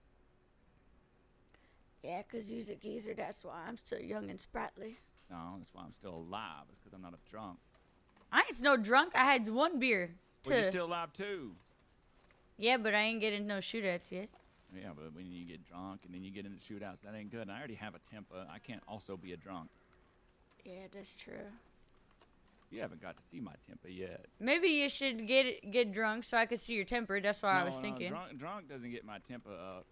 Yeah, 'cause you's a geezer, that's why I'm still young and sprightly. No, that's why I'm still alive. It's because I'm not a drunk. I ain't no drunk. I had one beer. Well, you're still alive too. Yeah, but I ain't getting no shootouts yet. Yeah, but when you get drunk and then you get into shootouts, that ain't good. And I already have a temper. I can't also be a drunk. Yeah, that's true. You haven't got to see my temper yet. Maybe you should get drunk so I could see your temper. That's what I was thinking. Drunk doesn't get my temper up.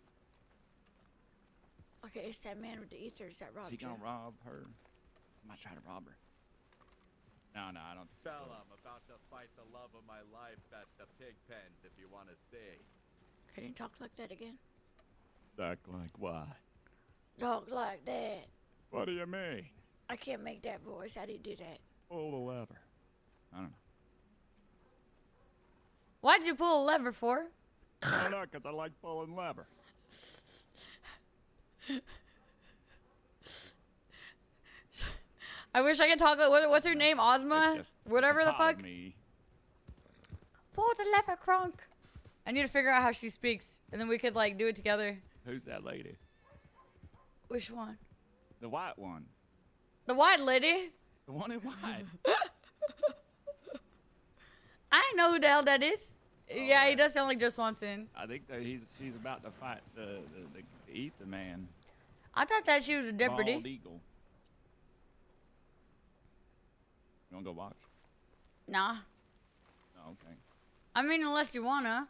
Okay, it's that man with the ethers that robbed Is he you. gonna rob her? I might try to rob her. No, I don't. Fella, I'm about to fight the love of my life at the pig pens if you want to see. Can you talk like that again? Like what? Talk like that. What do you mean? I can't make that voice. How do you do that? Pull the lever. I don't know. Why'd you pull a lever for? I don't know, 'cause I like pulling lever. I wish I could talk. What's her name? Ozma? It's just- Whatever it's a the part of fuck. me. Pull the lever, Kronk. I need to figure out how she speaks, and then we could like do it together. Who's that lady? Which one? The white one. The white lady? The one in white. I ain't know who the hell that is. Yeah, he right. does sound like Joe Swanson. I think that she's about to fight the ether man. I thought that she was a deputy. Bald eagle. You wanna go watch? Nah. Oh, okay. I mean, unless you wanna.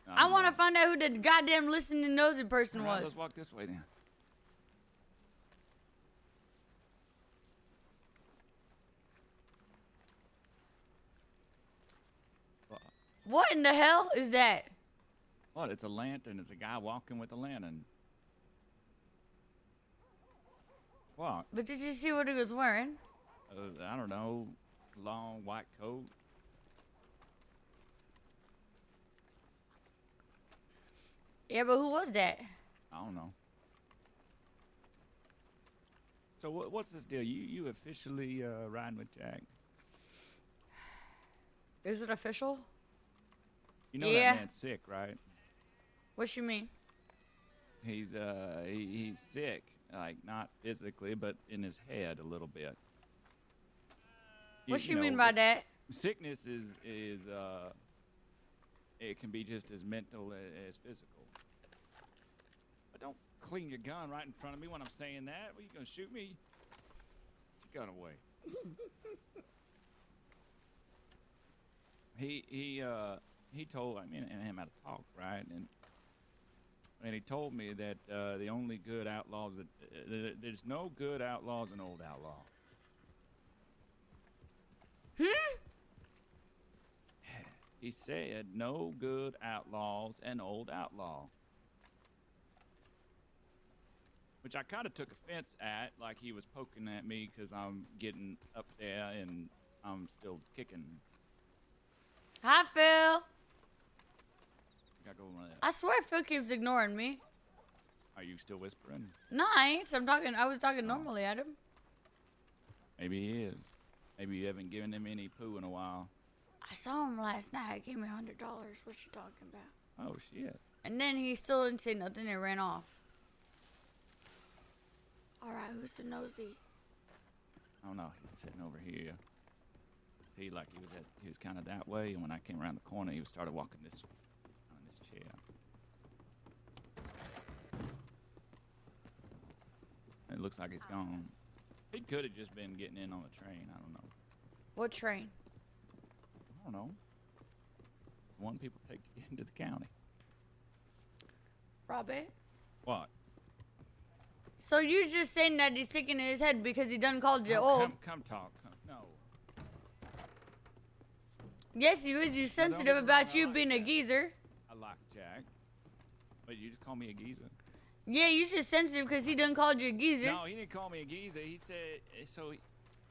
No, I I'm want to not. find out who the goddamn listening nosy person All right, was. let's walk this way then. What in the hell is that? What? It's a lantern. It's a guy walking with a lantern. What? But did you see what he was wearing? I don't know. Long white coat. Yeah, but who was that? I don't know. So what's this deal? You officially riding with Jack? Is it official? You know Yeah. that man's sick, right? What you mean? He's sick, like not physically, but in his head a little bit. What you know, mean by that? Sickness is it can be just as mental as physical. But don't clean your gun right in front of me when I'm saying that. What, you gonna shoot me? Put your gun away. He told me and him had a talk, right? And he told me that the only good outlaws that there's no good outlaws and old outlaw. He said, no good outlaws, an old outlaw. Which I kind of took offense at, like he was poking at me because I'm getting up there and I'm still kicking. Hi, Phil. Gotta go with that. I swear Phil keeps ignoring me. Are you still whispering? No, I ain't. I was talking normally at him. Maybe he is. Maybe you haven't given him any poo in a while. I saw him last night. He gave me $100. What you talking about? Oh, shit. And then he still didn't say nothing and ran off. Alright, who's the nosy? Oh, no, he's sitting over here. See, like he was kind of that way, and when I came around the corner, he started walking this on this chair. It looks like he's gone. He could have just been getting in on the train. I don't know. What train? I don't know. One people take into the county. Robert? What? So you're just saying that he's sick in his head because he done called you old? Come talk. No. Yes, he was. You sensitive about you being a geezer. I like Jack. But you just call me a geezer. Yeah, you just sensitive because he done called you a geezer. No, he didn't call me a geezer. He said,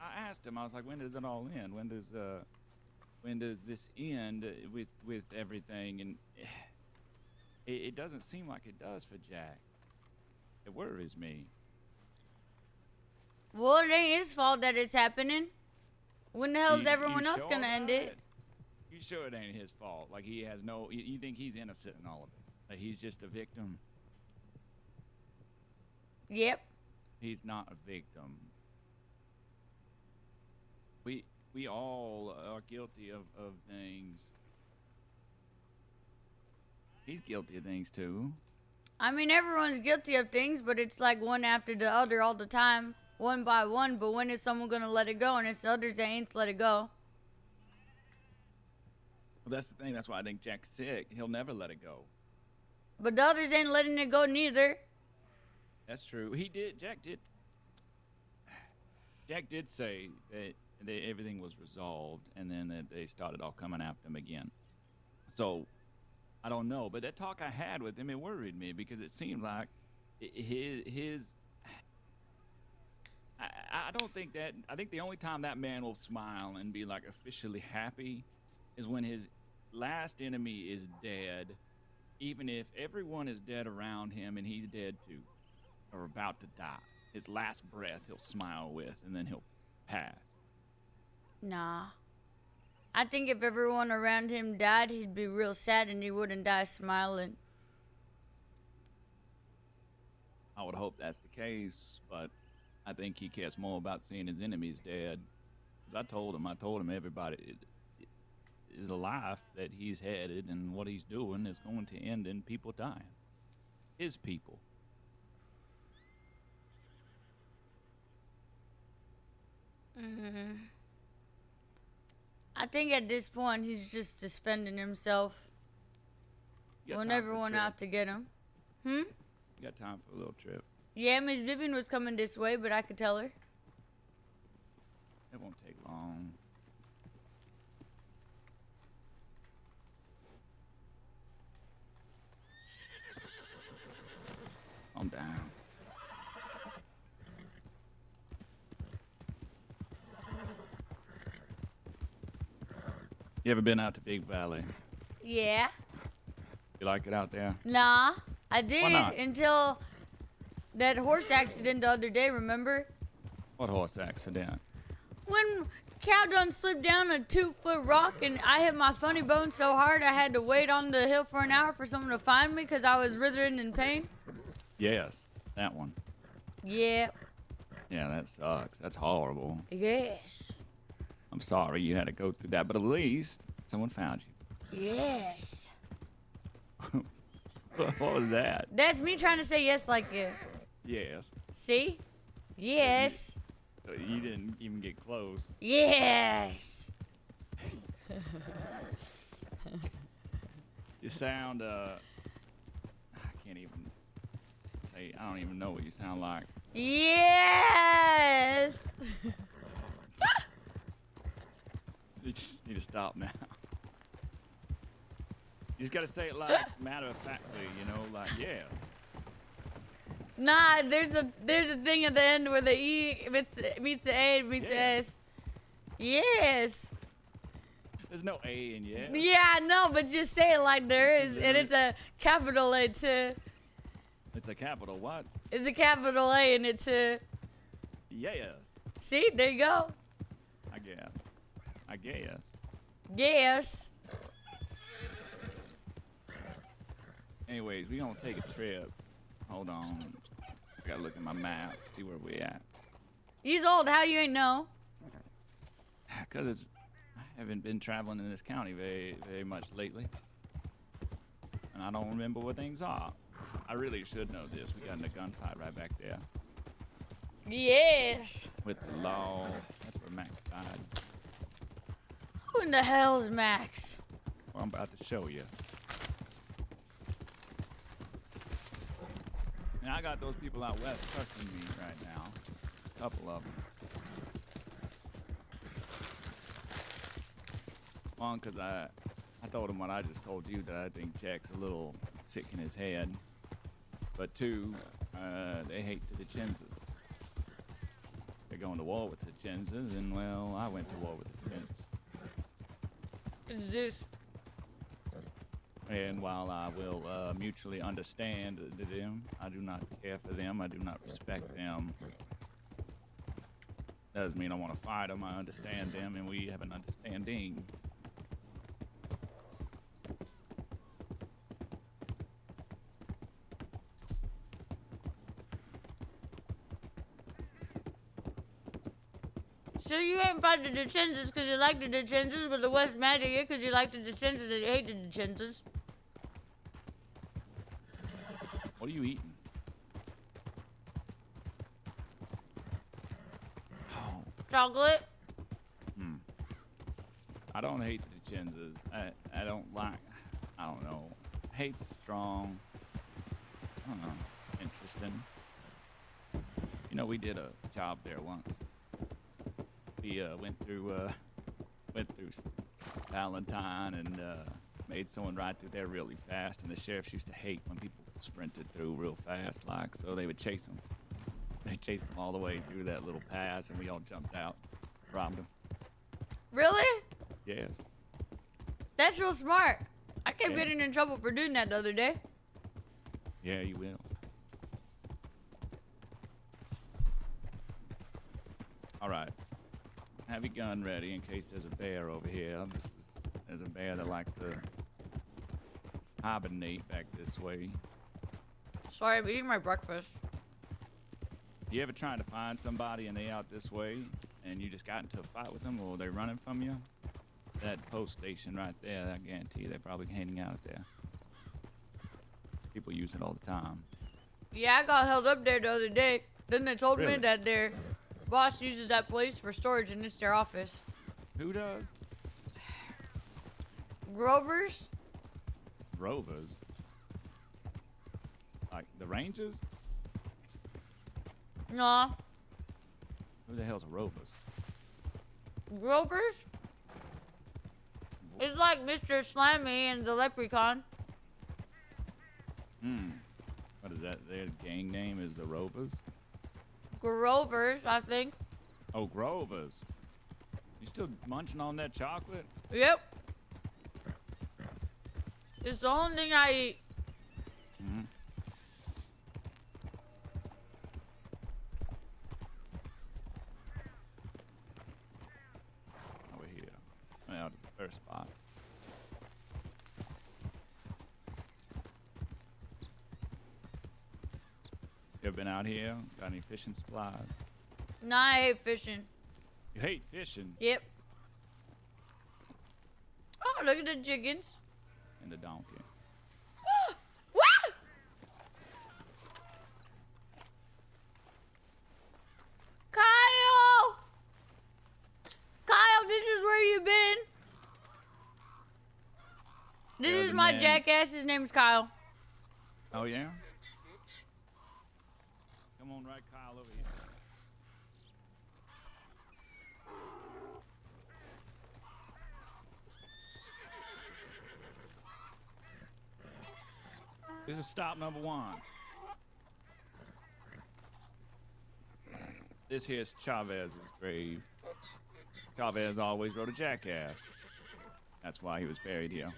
I asked him, I was like, when does it all end? When does this end with everything? And it doesn't seem like it does for Jack. It worries me. Well, it ain't his fault that it's happening. When the hell's everyone else gonna end it? You sure it ain't his fault? Like he has no, you think he's innocent in all of it? Like he's just a victim? Yep. He's not a victim. We all are guilty of things. He's guilty of things too. I mean, everyone's guilty of things, but it's like one after the other all the time, one by one. But when is someone gonna let it go? And it's the others that ain't let it go. Well, that's the thing. That's why I think Jack's sick. He'll never let it go. But the others ain't letting it go neither. That's true. Jack did say that everything was resolved, and then that they started all coming after him again. So, I don't know. But that talk I had with him, it worried me because it seemed like his I don't think that. I think the only time that man will smile and be like officially happy is when his last enemy is dead, even if everyone is dead around him and he's dead too, or about to die. His last breath he'll smile with, and then he'll pass. Nah. I think if everyone around him died, he'd be real sad and he wouldn't die smiling. I would hope that's the case, but I think he cares more about seeing his enemies dead. Because I told him everybody, the life that he's headed and what he's doing is going to end in people dying. His people. I think at this point he's just defending himself. When everyone out to get him. You got time for a little trip? Yeah, Miss Vivian was coming this way, but I could tell her. It won't take long. I'm down. You ever been out to Big Valley? Yeah. You like it out there? Nah, I did Why not? until that horse accident the other day, remember? What horse accident? When cow done slipped down a 2-foot rock and I hit my funny bone so hard I had to wait on the hill for an hour for someone to find me because I was writhing in pain. Yes, that one. Yeah. Yeah, that sucks. That's horrible. Yes. I'm sorry you had to go through that, but at least someone found you. Yes. What was that? That's me trying to say yes like you. Yes. See? Yes. You didn't even get close. Yes. You sound, I can't even say, I don't even know what you sound like. Yes. You just need to stop now. You just gotta say it like matter of factly, you know, like yes. Nah, there's a thing at the end where the E meets the A and meets the S. Yes. There's no A in yes. Yeah, no, but just say it like there is, and it's a capital A too. It's a capital what? It's a capital A and it's a. Yes. See, there you go. I guess. I guess. Yes. Anyways, we gonna take a trip. Hold on. I gotta look at my map, see where we at. He's old. How you ain't know? Cause I haven't been traveling in this county very much lately, and I don't remember where things are. I really should know this. We got in a gunfight right back there Yes. with the law. That's where Max died. Who in the hell's Max? Well, I'm about to show you. And I got those people out west trusting me right now. A couple of them. One, because I told him what I just told you, that I think Jack's a little sick in his head. But two, they hate the Dicenzas. They're going to war with the Dicenzas, and well, I went to war with the Dicenzas. It's this. And while I will mutually understand them, I do not care for them, I do not respect them. Doesn't mean I want to fight them, I understand them, and we have an understanding. So you ain't fight the Dicenzas because you like the Dicenzas, but the West mad at you because you like the Dicenzas and you hate the Dicenzas. What are you eating? Oh. Chocolate. I don't hate the Dicenzas. I don't like, I don't know. Hate's strong. I don't know. Interesting. You know, we did a job there once. We went through Valentine and made someone ride through there really fast, and the sheriffs used to hate when people sprinted through real fast, like, so they would chase them. They chased them all the way through that little pass, and we all jumped out, robbed them. Really? Yes. That's real smart. I kept Yeah. getting in trouble for doing that the other day. Yeah, you will. All right. Have your gun ready in case there's a bear over here. There's a bear that likes to hibernate back this way. Sorry, I'm eating my breakfast. You ever trying to find somebody and they out this way and you just got into a fight with them or they're running from you? That post station right there, I guarantee you they're probably hanging out there. People use it all the time. Yeah, I got held up there the other day. Then they told Really? me that their boss uses that place for storage and it's their office. Who does? Grover's? Rovers. Like the Rangers? Nah. Who the hell's a Rovers? Grover's? It's like Mr. Slammy and the Leprechaun. What is that? Their gang name is the Rovers? Grover's, I think. Oh, Grovers. You still munching on that chocolate? Yep. It's the only thing I eat. Over here. Out at the first spot. You ever been out here? Got any fishing supplies? Nah, I hate fishing. You hate fishing? Yep. Oh, look at the chickens. And the donkey. What? Kyle! Kyle, this is where you been. This Yeah, is the my man. jackass. His name's Kyle. Oh, yeah? Come on, right, Kyle, over here. This is stop number 1. This here's Chavez's grave. Chavez always rode a jackass. That's why he was buried here.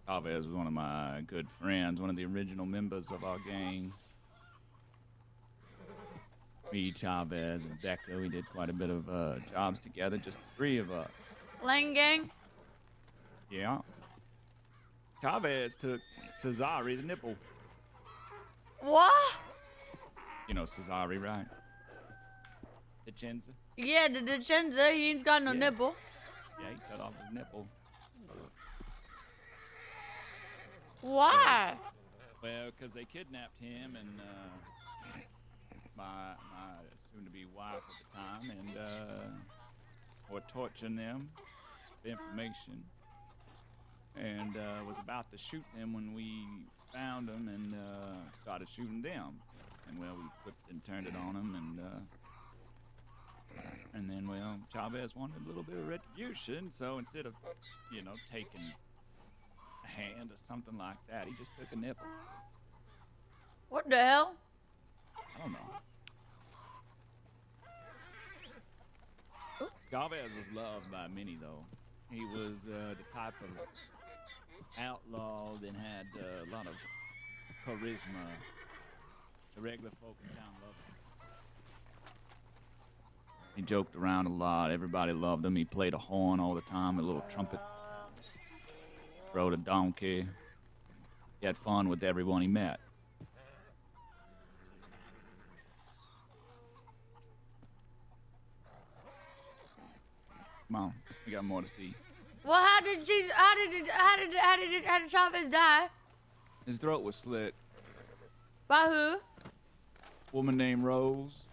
Chavez was one of my good friends, one of the original members of our gang. Me, Chavez, and Becca, we did quite a bit of jobs together, just the 3 of us. Lane gang? Yeah. Chavez took Cesare the nipple. What? You know Cesare, right? Vicenza? Yeah, the Vicenza, he ain't got no Yeah. nipple. Yeah, he cut off his nipple. Why? Well, because they kidnapped him and my soon-to-be wife at the time, and were torturing them with information, and was about to shoot them when we found them and started shooting them. And well, we flipped and turned it on them, and then well, Chavez wanted a little bit of retribution, so instead of, you know, taking a hand or something like that, he just took a nipple. What the hell? I don't know. Chavez was loved by many, though. He was the type of outlaw that had a lot of charisma. The regular folk in town loved him. He joked around a lot. Everybody loved him. He played a horn all the time, a little trumpet. Rode a donkey. He had fun with everyone he met. Come on, we got more to see. Well, how did Chavez die? His throat was slit. By who? Woman named Rose.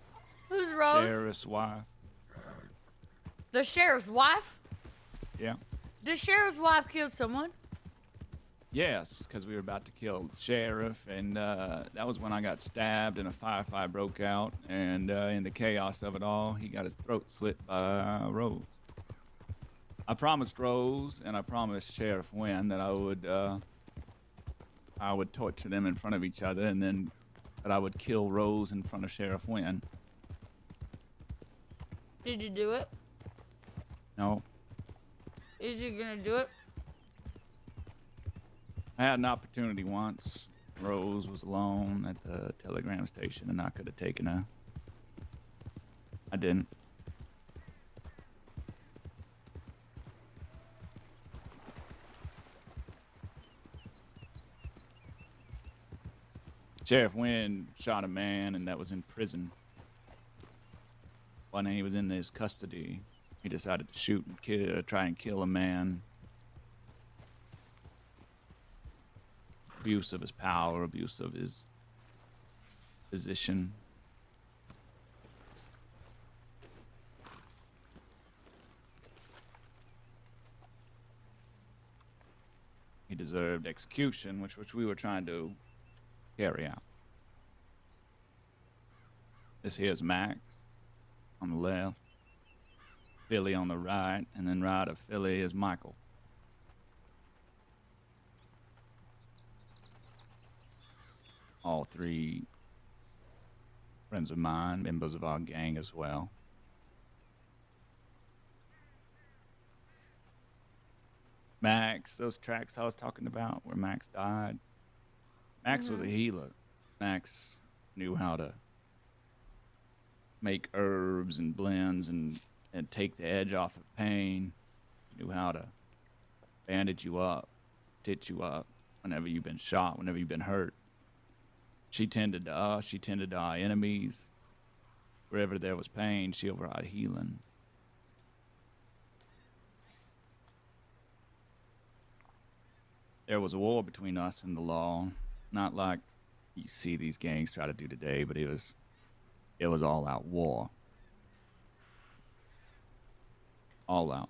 Who's Rose? Sheriff's wife. The sheriff's wife? Yeah. The sheriff's wife killed someone? Yes, because we were about to kill the sheriff, and that was when I got stabbed and a firefight broke out, and in the chaos of it all, he got his throat slit by Rose. I promised Rose and I promised Sheriff Wynn that I would torture them in front of each other, and then that I would kill Rose in front of Sheriff Wynn. Did you do it? No. Is you gonna do it? I had an opportunity once. Rose was alone at the telegram station, and I could have taken her. I didn't. Sheriff Wynn shot a man, and that was in prison. When he was in his custody, he decided to shoot and try and kill a man. Abuse of his power, abuse of his position. He deserved execution, which we were trying to carry out. This here's Max on the left, Philly on the right, and then right of Philly is Michael. All 3 friends of mine, members of our gang as well. Max, those tracks I was talking about where Max died. Max was a healer. Max knew how to make herbs and blends and take the edge off of pain. He knew how to bandage you up, stitch you up whenever you've been shot, whenever you've been hurt. She tended to us. She tended to our enemies. Wherever there was pain, she override healing. There was a war between us and the law. Not like you see these gangs try to do today, but it was all out war. All out.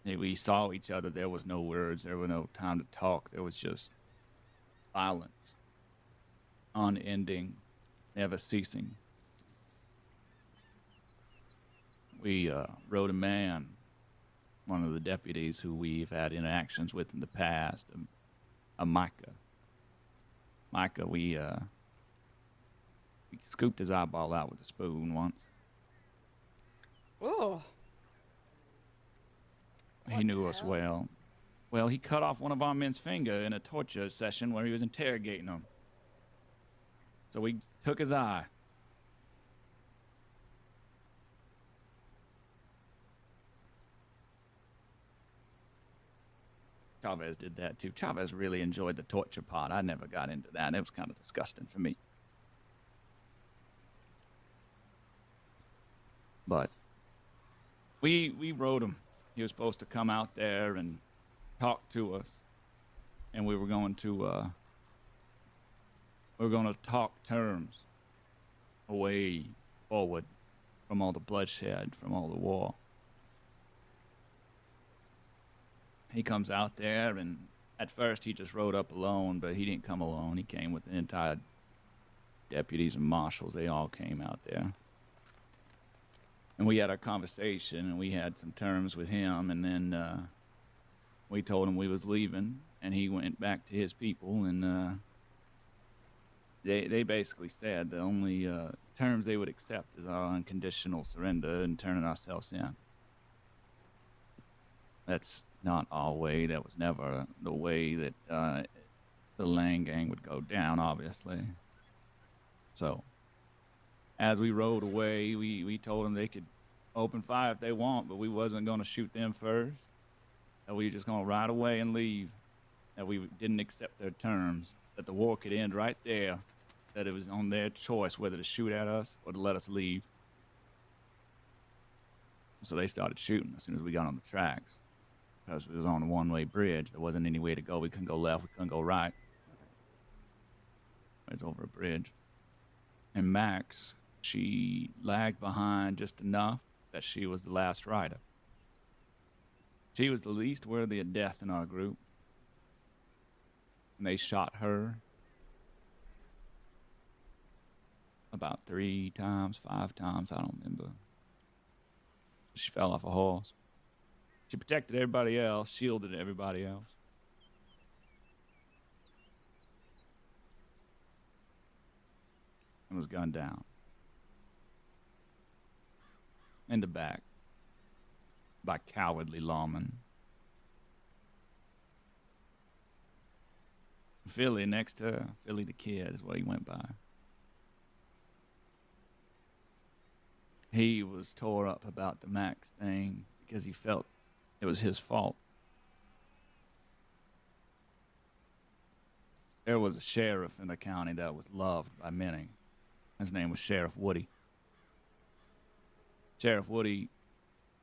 We saw each other. There was no words. There was no time to talk. There was just violence. Unending, never ceasing. we wrote a man, one of the deputies who we've had interactions with in the past, a Micah. Micah, we scooped his eyeball out with a spoon once. Oh. He knew us well. Well, he cut off one of our men's finger in a torture session where he was interrogating them. So we took his eye. Chavez did that too. Chavez really enjoyed the torture part. I never got into that. It was kind of disgusting for me. But we wrote him. He was supposed to come out there and talk to us, and we were going to talk terms away forward from all the bloodshed, from all the war. He comes out there, and at first he just rode up alone, but he didn't come alone. He came with the entire deputies and marshals. They all came out there. And we had our conversation, and we had some terms with him, and then we told him we was leaving, and he went back to his people, and they basically said the only terms they would accept is our unconditional surrender and turning ourselves in. That's not our way. That was never the way that the Lang gang would go down, obviously. So, as we rode away, we told them they could open fire if they want, but we wasn't going to shoot them first. That we were just going to ride away and leave. That we didn't accept their terms. That the war could end right there. That it was on their choice whether to shoot at us or to let us leave. So they started shooting as soon as we got on the tracks. Because it was on a one-way bridge. There wasn't any way to go. We couldn't go left. We couldn't go right. It's over a bridge. And Max, she lagged behind just enough that she was the last rider. She was the least worthy of death in our group. And they shot her about 3 times, 5 times, I don't remember. She fell off a horse. She protected everybody else, shielded everybody else. And was gunned down. In the back. By cowardly lawmen. Philly next to her, Philly the Kid is what he went by. He was tore up about the Max thing because he felt it was his fault. There was a sheriff in the county that was loved by many. His name was Sheriff Woody. Sheriff Woody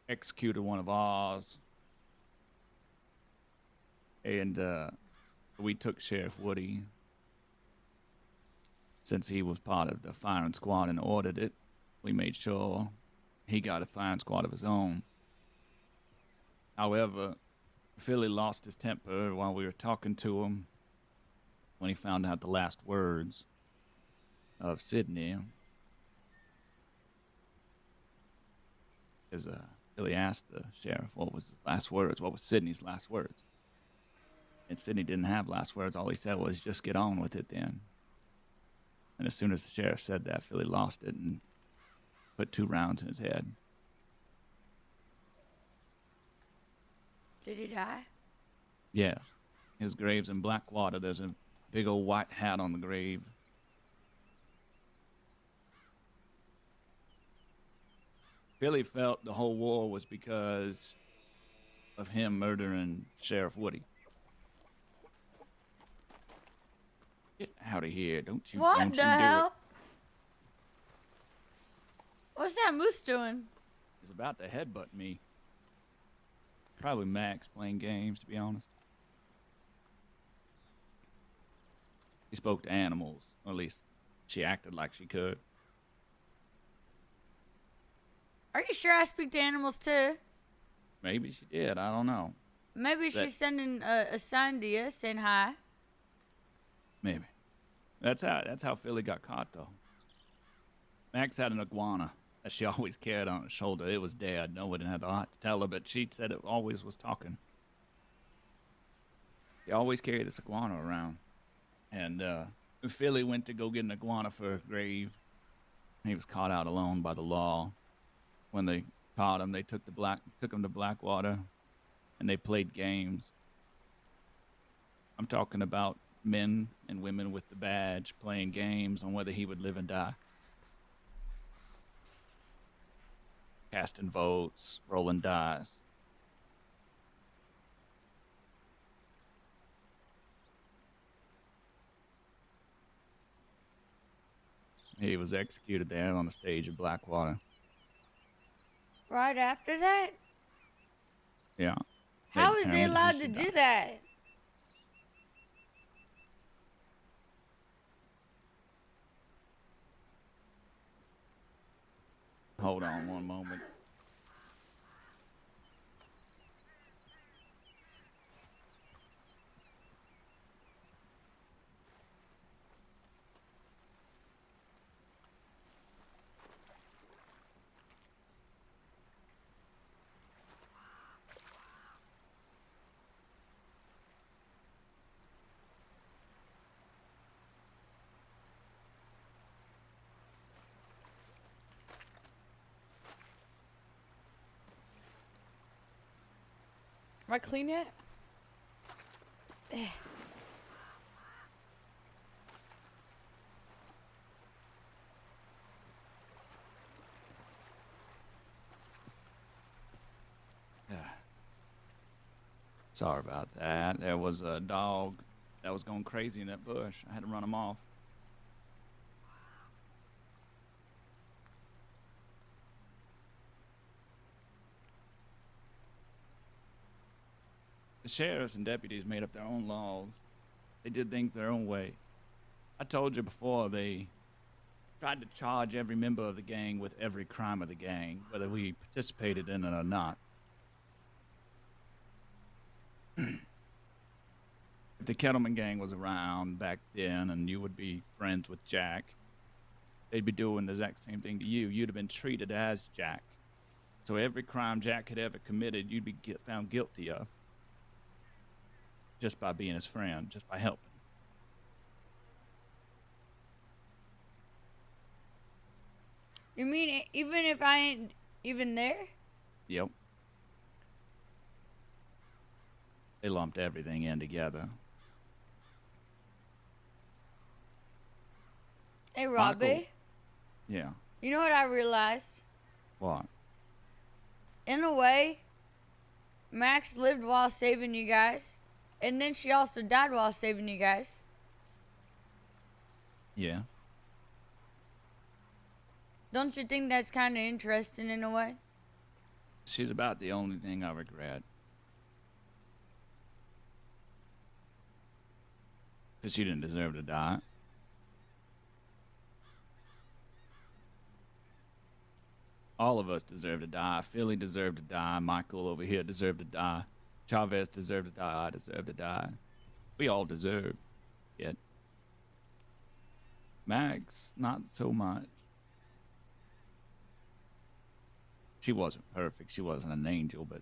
executed one of ours. And we took Sheriff Woody, since he was part of the firing squad and ordered it. We made sure he got a firing squad of his own. However, Philly lost his temper while we were talking to him when he found out the last words of Sydney. Because Philly asked the sheriff what was his last words, what was Sydney's last words. And Sydney didn't have last words. All he said was, just get on with it then. And as soon as the sheriff said that, Philly lost it and put 2 rounds in his head. Did he die? Yes. His grave's in Blackwater. There's a big old white hat on the grave. Philly felt the whole war was because of him murdering Sheriff Woody. Get out of here. Don't you What the hell? do it. What's that moose doing? He's about to headbutt me. Probably Max playing games, to be honest. He spoke to animals. Or at least she acted like she could. Are you sure I speak to animals too? Maybe she did. I don't know. Maybe she's sending a sign to you saying hi. Maybe. That's how Philly got caught, though. Max had an iguana. that she always carried on her shoulder. It was dead. No one had the heart to tell her, but she said it always was talking. She always carried this iguana around. And Philly went to go get an iguana for her grave. He was caught out alone by the law. When they caught him, they took him to Blackwater, and they played games. I'm talking about men and women with the badge playing games on whether he would live and die. Casting votes, rolling dice. He was executed there on the stage of Blackwater. Right after that? Yeah. How is they allowed to do that? Hold on one moment. Am I clean yet? Sorry about that. There was a dog that was going crazy in that bush. I had to run him off. The sheriffs and deputies made up their own laws. They did things their own way. I told you before, they tried to charge every member of the gang with every crime of the gang, whether we participated in it or not. If the Kettleman gang was around back then and you would be friends with Jack, they'd be doing the exact same thing to you. You'd have been treated as Jack. So every crime Jack had ever committed, you'd be found guilty of. Just by being his friend, just by helping. You mean even if I ain't even there? Yep. They lumped everything in together. Hey, Robbie. Michael. Yeah. You know what I realized? What? In a way, Max lived while saving you guys. And then she also died while saving you guys. Yeah. Don't you think that's kind of interesting in a way? She's about the only thing I regret. Because she didn't deserve to die. All of us deserve to die. Philly deserved to die. Michael over here deserved to die. Chavez deserved to die. I deserve to die. We all deserve it. Max, not so much. She wasn't perfect. She wasn't an angel, but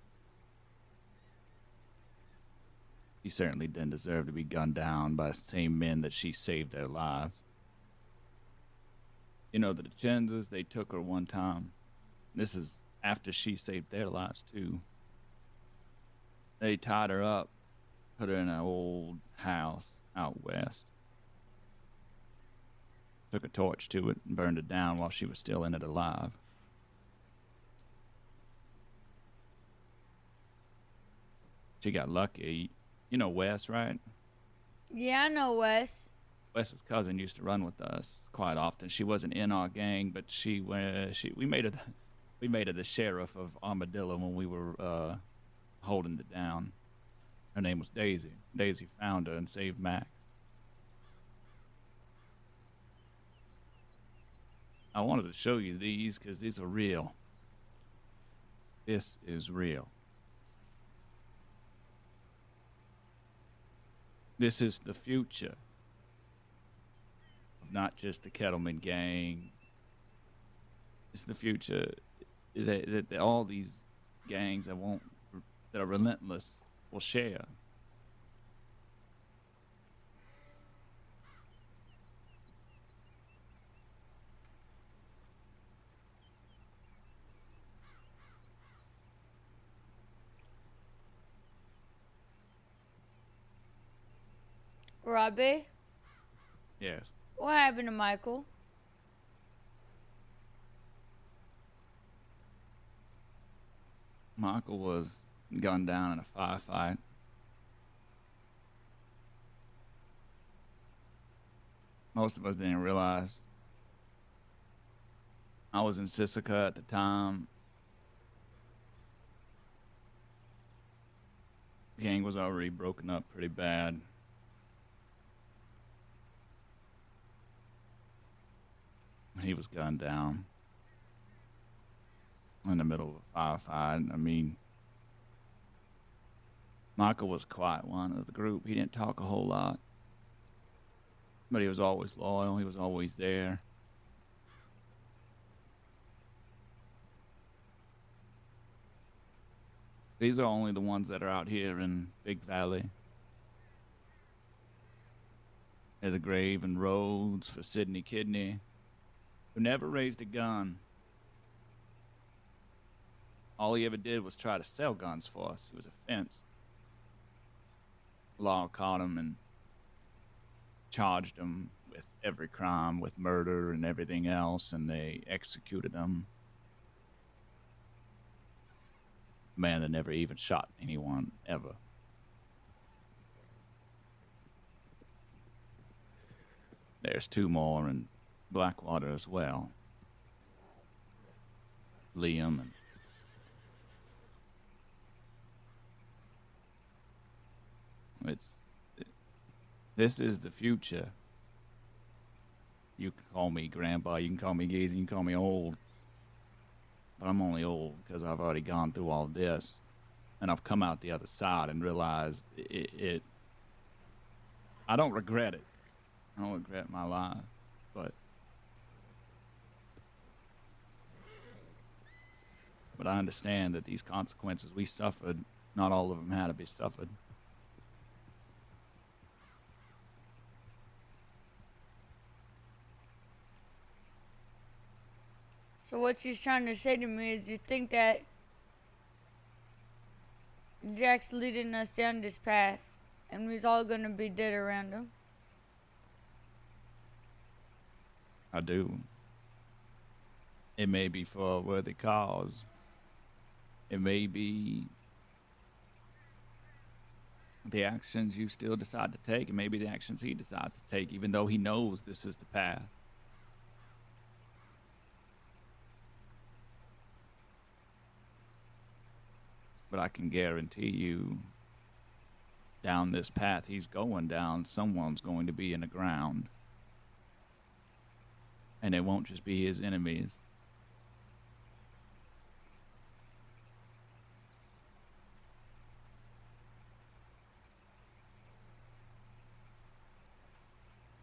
she certainly didn't deserve to be gunned down by the same men that she saved their lives. You know, the DeCenzas, they took her one time. This is after she saved their lives, too. They tied her up, put her in an old house out west. Took a torch to it and burned it down while she was still in it alive. She got lucky. You know Wes, right? Yeah, I know Wes. Wes's cousin used to run with us quite often. She wasn't in our gang, but we made her the sheriff of Armadillo when we were holding it down. Her name was Daisy. Daisy found her and saved Max. I wanted to show you these because these are real. This is real. This is the future of not just the Kettleman gang, It's the future. All these gangs that are relentless will share. Robbie, Yes. what happened to Michael? Michael was gunned down in a firefight. Most of us didn't realize. I was in Sisika at the time. The gang was already broken up pretty bad. He was gunned down in the middle of a firefight. I mean, Michael was the quiet one of the group. He didn't talk a whole lot, but he was always loyal. He was always there. These are only the ones that are out here in Big Valley. There's a grave and roads for Sidney Kidney, who never raised a gun. All he ever did was try to sell guns for us. He was a fence. Law caught him and charged him with every crime, with murder and everything else, and they executed him. Man that never even shot anyone, ever. There's 2 more in Blackwater as well. Liam and this is the future. You can call me grandpa, you can call me geezer, you can call me old. But I'm only old because I've already gone through all this. And I've come out the other side and realized I don't regret it. I don't regret my life, but I understand that these consequences we suffered, not all of them had to be suffered. So what she's trying to say to me is you think that Jack's leading us down this path and we's all gonna be dead around him? I do. It may be for a worthy cause. It may be the actions you still decide to take. It may be the actions he decides to take, even though he knows this is the path. But I can guarantee you, down this path he's going down, someone's going to be in the ground. And it won't just be his enemies.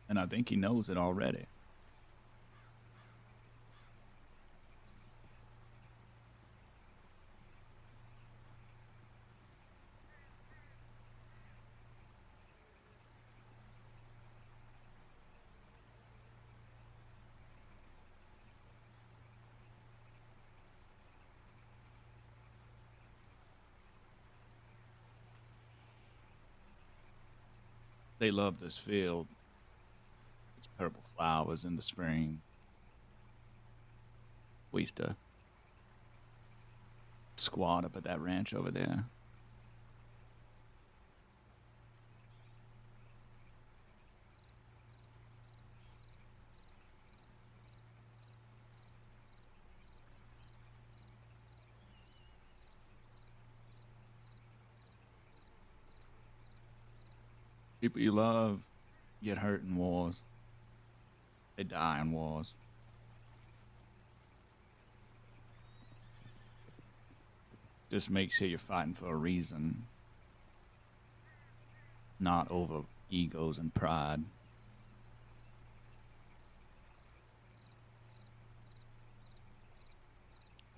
And I think he knows it already. They love this field. It's purple flowers in the spring. We used to squat up at that ranch over there. People you love get hurt in wars. They die in wars. Just make sure you're fighting for a reason, not over egos and pride.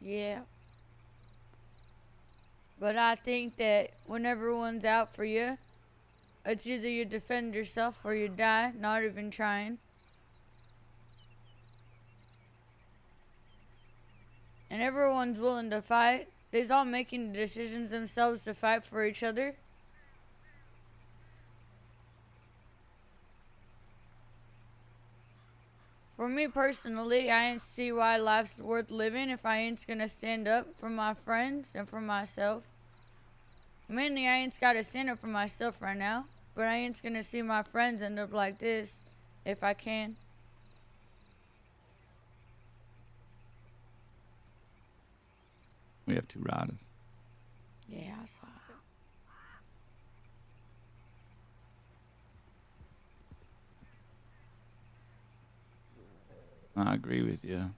Yeah. But I think that when everyone's out for you, it's either you defend yourself or you die, not even trying. And everyone's willing to fight. They're all making decisions themselves to fight for each other. For me personally, I ain't see why life's worth living if I ain't gonna stand up for my friends and for myself. Mainly, I ain't gotta stand up for myself right now, but I ain't gonna see my friends end up like this if I can. We have 2 riders. Yeah, I saw it. I agree with you.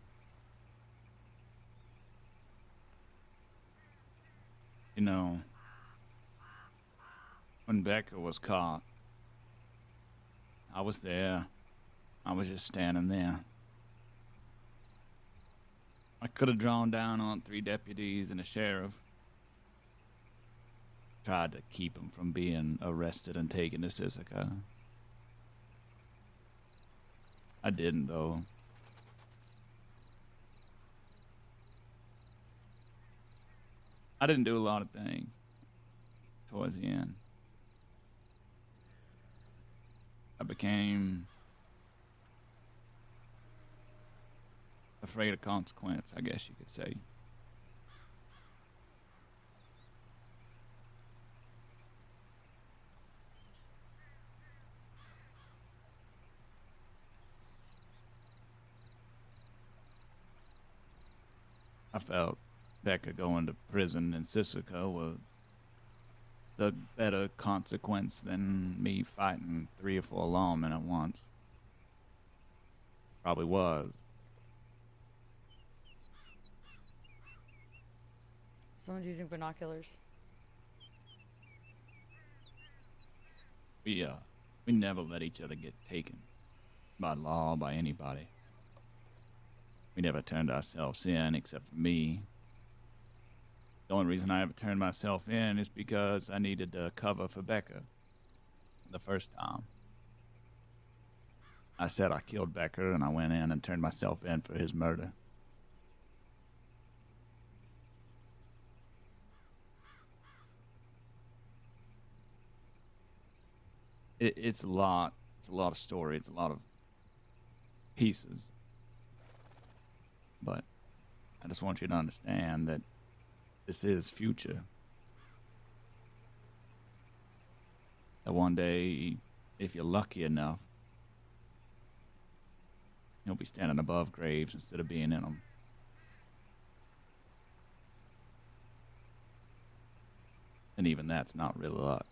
You know, when Becca was caught, I was there. I was just standing there. I could have drawn down on 3 deputies and a sheriff. Tried to keep him from being arrested and taken to Sisika. I didn't, though. I didn't do a lot of things towards the end. I became afraid of consequence, I guess you could say. I felt Becca going to prison in Sisika was the better consequence than me fighting 3 or 4 lawmen at once. Probably was. Someone's using binoculars. We never let each other get taken by law, by anybody. We never turned ourselves in, except for me. The only reason I ever turned myself in is because I needed to cover for Becca the first time. I said I killed Becker, and I went in and turned myself in for his murder. It's a lot. It's a lot of story. It's a lot of pieces. But I just want you to understand that this is future. That one day, if you're lucky enough, you'll be standing above graves instead of being in them. And even that's not real luck.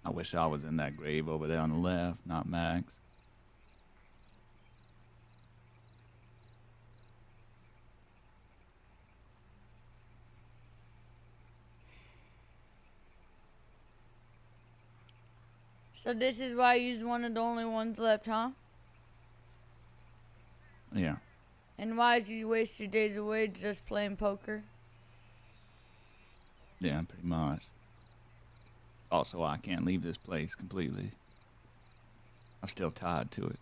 I wish I was in that grave over there on the left, not Max. So this is why you're one of the only ones left, huh? Yeah. And why is you waste your days away just playing poker? Yeah, pretty much. Also, I can't leave this place completely. I'm still tied to it.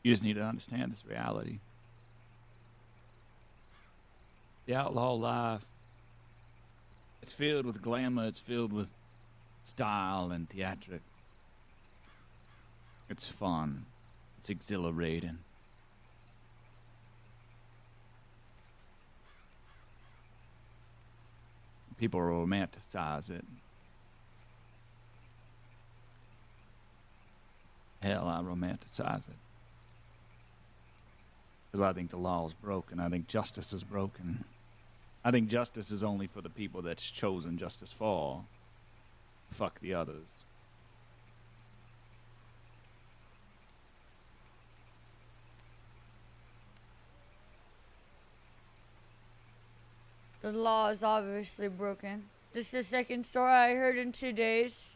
You just need to understand this reality. The outlaw life, it's filled with glamour, it's filled with style and theatrics. It's fun. It's exhilarating. People romanticize it. Hell, I romanticize it. Because I think the law is broken. I think justice is broken. I think justice is only for the people that's chosen justice for. fuck the others. The law is obviously broken. This is the second story I heard in 2 days.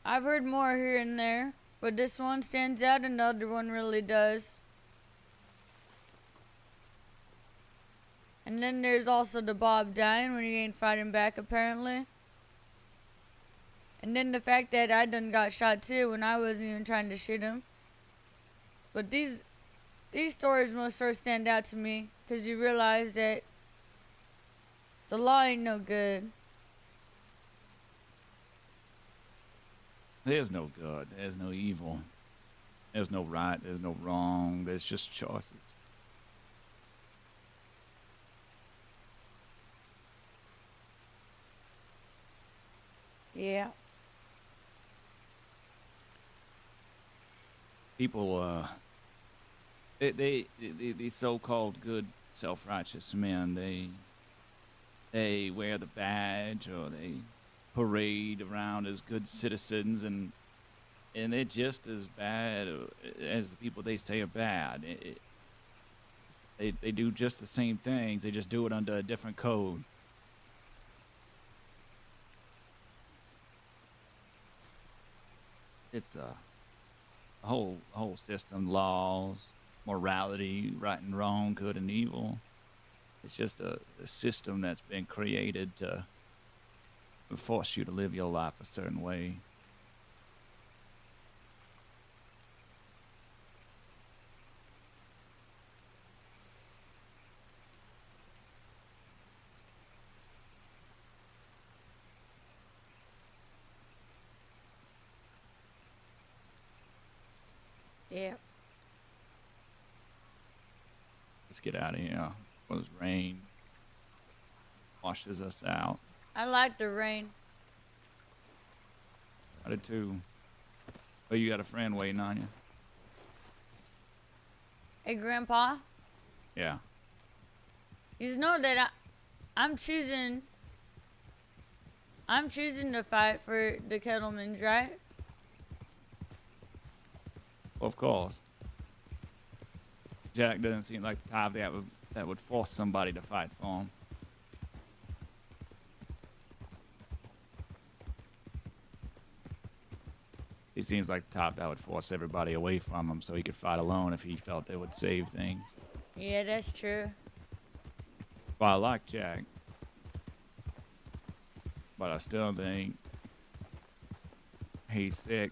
I've heard more here and there, but this one stands out and the other one really does. And then there's also the Bob dying when he ain't fighting back, apparently. And then the fact that I done got shot too when I wasn't even trying to shoot him. But these stories most sort of stand out to me, because you realize that the law ain't no good. There's no good. There's no evil. There's no right. There's no wrong. There's just choices. Yeah. People, the so-called good, self-righteous men, they wear the badge or they parade around as good citizens, and they're just as bad as the people they say are bad. They do just the same things. They just do it under a different code. It's a whole system, laws, morality, right and wrong, good and evil. It's just a system that's been created to force you to live your life a certain way. Yeah. Let's get out of here. Well, this rain washes us out. I like the rain. I did too. Oh, you got a friend waiting on you? Hey, Grandpa. Yeah. You just know that I'm choosing to fight for the Kettlemans, right? Well, of course. Jack doesn't seem like the type that would force somebody to fight for him. He seems like the type that would force everybody away from him so he could fight alone if he felt they would save things. Yeah, that's true. Well, I like Jack. But I still think he's sick.